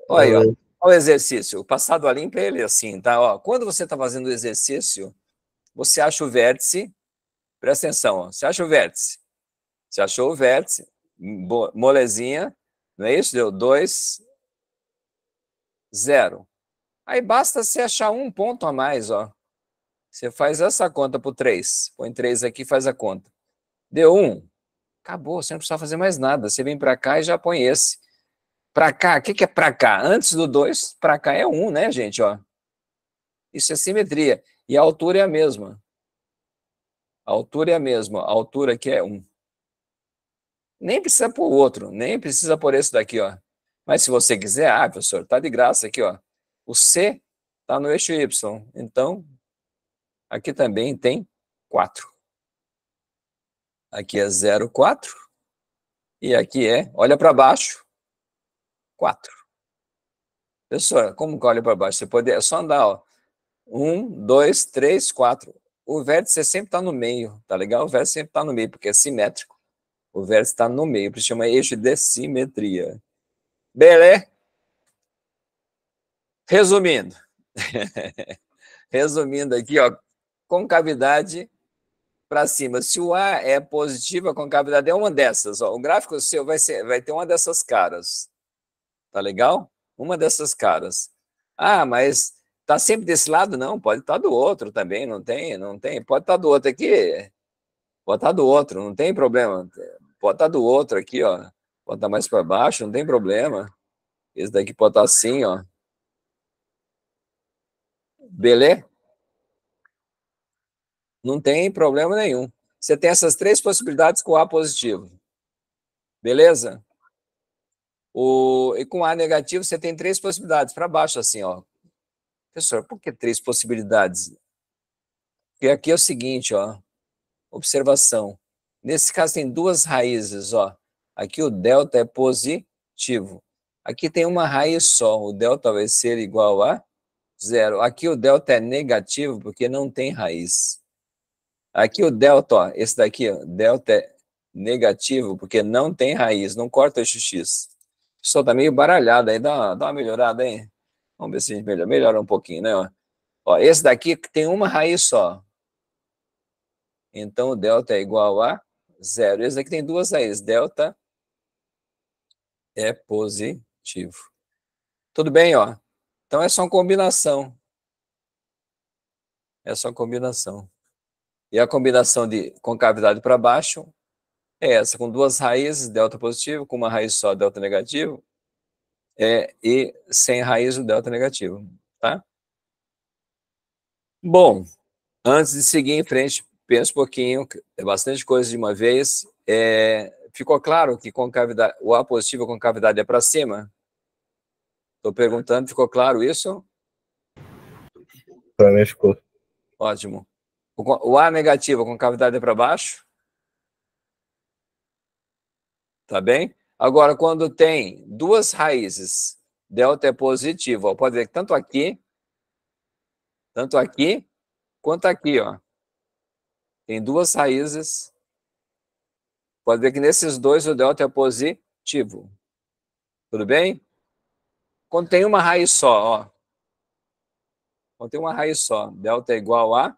Olha aí, ó. Olha o exercício. O passado a limpo é ele assim, tá? Ó, quando você está fazendo o exercício, você acha o vértice, presta atenção, ó, você acha o vértice. Você achou o vértice, molezinha, não é isso? Deu 2, 0. Aí basta você achar um ponto a mais, ó. Você faz essa conta por 3. Põe 3 aqui e faz a conta. Deu 1. Acabou, você não precisa fazer mais nada. Você vem para cá e já põe esse. Para cá, o que é para cá? Antes do 2, para cá é 1, né, gente? Ó. Isso é simetria. E a altura é a mesma. A altura é a mesma. A altura aqui é 1. Nem precisa pôr o outro, nem precisa pôr esse daqui, ó. Mas se você quiser, professor, tá de graça aqui, ó. O C tá no eixo Y. Então, aqui também tem 4. Aqui é 0, 4. E aqui é, olha para baixo, 4. Professor, como que olha para baixo? Você pode, é só andar, ó. 1, 2, 3, 4. O vértice sempre está no meio, tá legal? O vértice sempre está no meio, porque é simétrico. O vértice está no meio, por isso chama eixo de simetria. Beleza? Resumindo. Resumindo aqui, ó, concavidade para cima. Se o A é positivo, a concavidade é uma dessas. Ó. O gráfico seu vai ter uma dessas caras. Tá legal? Uma dessas caras. Ah, mas tá sempre desse lado? Não, pode estar do outro também, não tem. Pode estar do outro aqui, pode estar do outro, não tem problema. Pode estar do outro aqui, ó. Pode estar mais para baixo, não tem problema. Esse daqui pode estar assim, ó. Beleza? Não tem problema nenhum. Você tem essas 3 possibilidades com A positivo. Beleza? E com A negativo, você tem 3 possibilidades para baixo, assim, ó. Professor, por que 3 possibilidades? Porque aqui é o seguinte, ó. Observação. Nesse caso, tem 2 raízes, ó. Aqui o delta é positivo. Aqui tem uma raiz só. O delta vai ser igual a 0. Aqui o delta é negativo, porque não tem raiz. Aqui o delta, ó, esse daqui, ó, delta é negativo, porque não tem raiz, não corta o eixo X. O pessoal tá meio baralhado aí, dá uma melhorada aí. Vamos ver se a gente melhora um pouquinho, né? Ó, esse daqui tem uma raiz só. Então, o delta é igual a 0. Esse daqui tem duas raízes. Delta é positivo. Tudo bem, ó. Então, é só uma combinação. É só combinação. E a combinação de concavidade para baixo é essa, com duas raízes, delta positivo, com uma raiz só, delta negativo, e sem raiz, o delta negativo, tá? Bom, antes de seguir em frente, pensa um pouquinho, é bastante coisa de uma vez. Ficou claro que concavidade, o A positivo, a concavidade é para cima? Estou perguntando, ficou claro isso? Para mim ficou. Ótimo. O A negativo, a concavidade é para baixo? Tá bem? Agora, quando tem duas raízes, delta é positivo, ó, pode ver que tanto aqui, quanto aqui, ó. Tem duas raízes. Pode ver que nesses dois o delta é positivo. Tudo bem? Quando tem uma raiz só, ó. Quando tem uma raiz só, delta é igual a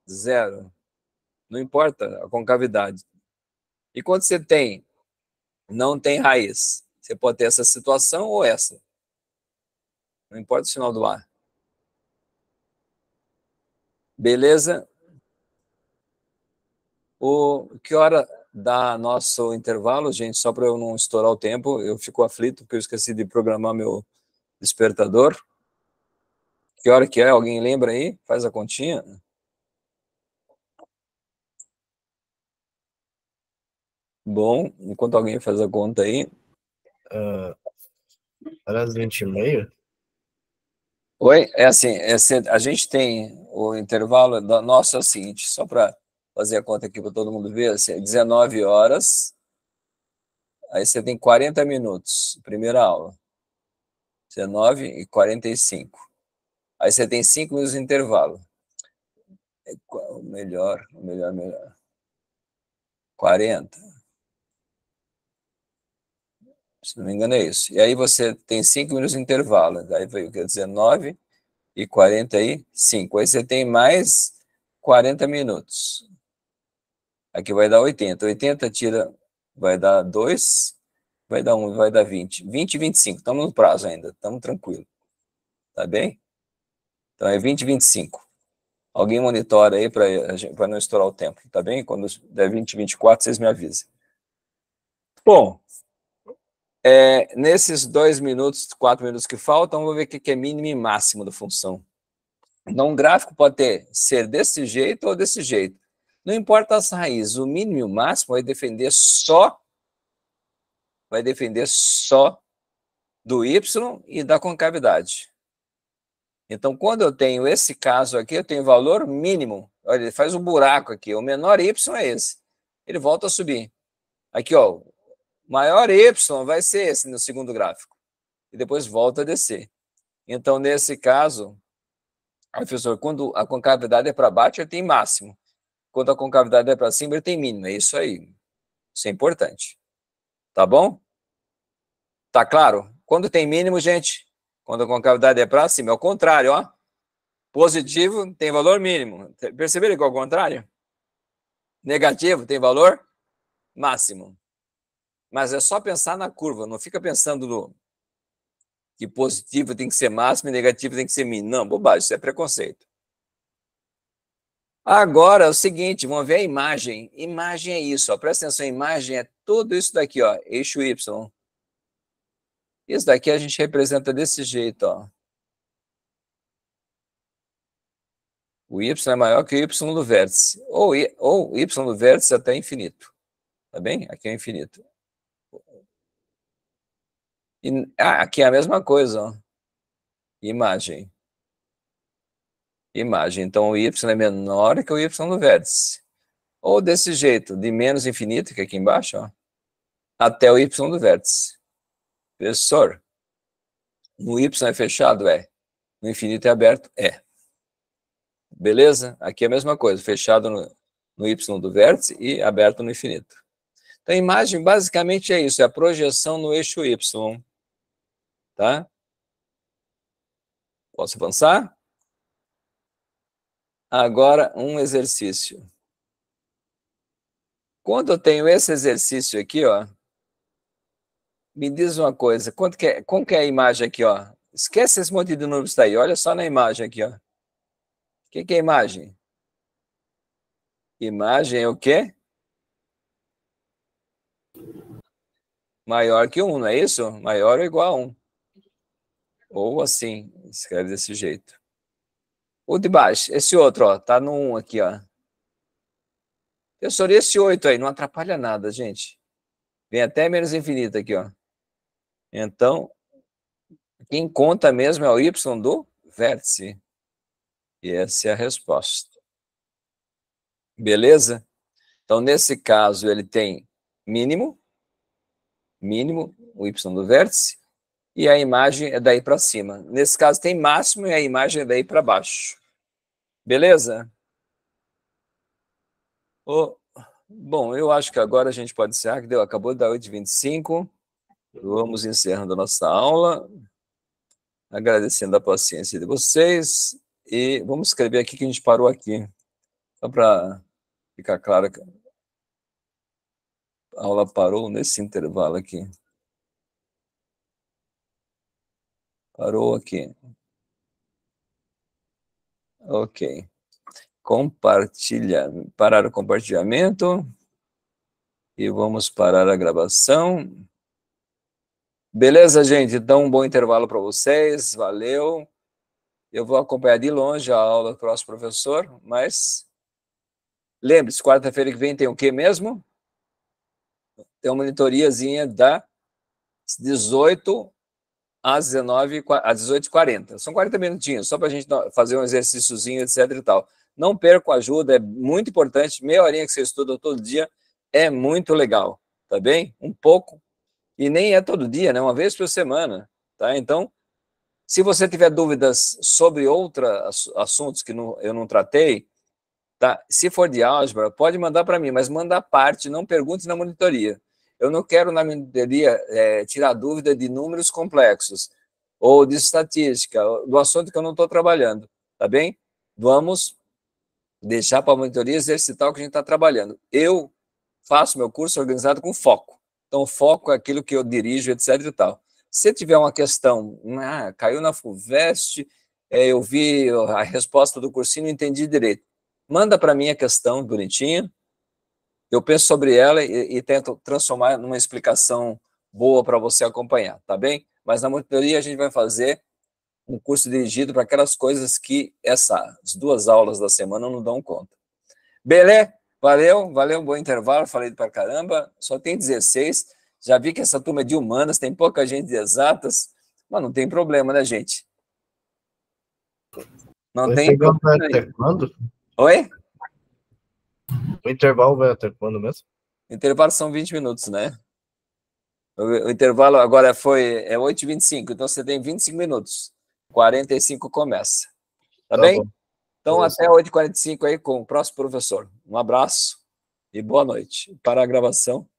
0. Não importa a concavidade. E quando você não tem raiz, você pode ter essa situação ou essa. Não importa o sinal do A. Beleza? Que hora dá nosso intervalo, gente? Só para eu não estourar o tempo, eu fico aflito porque eu esqueci de programar meu despertador. Que hora que é? Alguém lembra aí? Faz a continha. Bom, enquanto alguém faz a conta aí. Era às 20h30? Oi? A gente tem o intervalo da nossa é o seguinte, só para fazer a conta aqui para todo mundo ver, assim, 19 horas, aí você tem 40 minutos, primeira aula. 19h45. Aí você tem 5 minutos de intervalo. Melhor. 40. Se não me engano é isso. E aí você tem 5 minutos de intervalo. Aí veio o que? 19h45. Aí você tem mais 40 minutos. Aqui vai dar 80. 80 tira, vai dar 2, vai dar 1, vai dar 20. 20 e 25. Estamos no prazo ainda. Estamos tranquilos. Tá bem? Então é 20 e 25. Alguém monitora aí para não estourar o tempo, tá bem? Quando der 20 e 24, vocês me avisem. Bom, nesses 2 minutos, 4 minutos que faltam, vamos ver o que é mínimo e máximo da função. Então, um gráfico pode ser desse jeito ou desse jeito. Não importa as raízes, o mínimo e o máximo vai depender só do y e da concavidade. Então, quando eu tenho esse caso aqui, eu tenho valor mínimo. Olha, ele faz um buraco aqui. O menor y é esse. Ele volta a subir. Aqui, ó, o maior y vai ser esse no segundo gráfico. E depois volta a descer. Então, nesse caso, professor, quando a concavidade é para baixo, ele tem máximo. Quando a concavidade é para cima, ele tem mínimo. É isso aí. Isso é importante. Tá bom? Tá claro? Quando tem mínimo, gente, quando a concavidade é para cima, é o contrário, ó. Positivo tem valor mínimo. Perceberam que é o contrário? Negativo tem valor máximo. Mas é só pensar na curva, não fica pensando que positivo tem que ser máximo e negativo tem que ser mínimo. Não, bobagem, isso é preconceito. Agora é o seguinte, vamos ver a imagem. Imagem é isso, ó. Presta atenção, a imagem é tudo isso daqui, ó, eixo Y. Isso daqui a gente representa desse jeito, ó. O y é maior que o y do vértice, ou y do vértice até infinito. Tá bem? Aqui é infinito. Aqui é a mesma coisa, ó. Imagem. Então o y é menor que o y do vértice. Ou desse jeito, de menos infinito, que é aqui embaixo, ó, até o y do vértice. Professor, no y é fechado? É. No infinito é aberto? É. Beleza? Aqui é a mesma coisa, fechado no y do vértice e aberto no infinito. Então, a imagem basicamente é isso, é a projeção no eixo Y. Tá? Posso avançar? Agora, um exercício. Quando eu tenho esse exercício aqui, ó, me diz uma coisa, como que é a imagem aqui, ó? Esquece esse monte de números daí, olha só na imagem aqui, ó. O que é imagem? Imagem é o quê? Maior que 1, não é isso? Maior ou igual a 1. Ou assim, escreve desse jeito. O de baixo, esse outro, ó, tá no 1 aqui, ó. Professor, esse 8 aí não atrapalha nada, gente. Vem até menos infinito aqui, ó. Então, quem conta mesmo é o y do vértice. E essa é a resposta. Beleza? Então, nesse caso, ele tem mínimo, o y do vértice, e a imagem é daí para cima. Nesse caso, tem máximo e a imagem é daí para baixo. Beleza? Bom, eu acho que agora a gente pode encerrar, que acabou de dar 8h25. Vamos encerrando a nossa aula, agradecendo a paciência de vocês, e vamos escrever aqui que a gente parou aqui, só para ficar claro que a aula parou nesse intervalo aqui. Parou aqui. Ok. Parar o compartilhamento. E vamos parar a gravação. Beleza, gente? Então, um bom intervalo para vocês. Valeu. Eu vou acompanhar de longe a aula do próximo professor, mas lembre-se, quarta-feira que vem tem o quê mesmo? Tem uma monitoriazinha das 18 às 18h40. São 40 minutinhos, só para a gente fazer um exercíciozinho, etc e tal. Não percam ajuda, é muito importante. Meia horinha que você estuda todo dia é muito legal, tá bem? Um pouco. E nem é todo dia, né? Uma vez por semana, tá? Então, se você tiver dúvidas sobre outros assuntos que eu não tratei, tá? Se for de álgebra, pode mandar para mim, mas manda à parte, não pergunte na monitoria. Eu não quero na monitoria tirar dúvida de números complexos ou de estatística, do assunto que eu não estou trabalhando, tá bem? Vamos deixar para a monitoria exercitar o que a gente está trabalhando. Eu faço meu curso organizado com foco. Então, o foco é aquilo que eu dirijo, etc e tal. Se tiver uma questão, caiu na FUVEST, eu vi a resposta do cursinho, não entendi direito. Manda para mim a questão bonitinha, eu penso sobre ela e tento transformar numa explicação boa para você acompanhar, tá bem? Mas na monitoria a gente vai fazer um curso dirigido para aquelas coisas que essas 2 aulas da semana não dão conta. Beleza? Valeu, bom intervalo, falei pra caramba, só tem 16, já vi que essa turma é de humanas, tem pouca gente de exatas, mas não tem problema, né, gente? Não tem problema. Até quando? Oi? O intervalo vai até quando mesmo? O intervalo são 20 minutos, né? O intervalo agora é 8h25, então você tem 25 minutos. 45 começa. Tá bem? Bom. Então, até 8h45 aí com o próximo professor. Um abraço e boa noite. Para a gravação.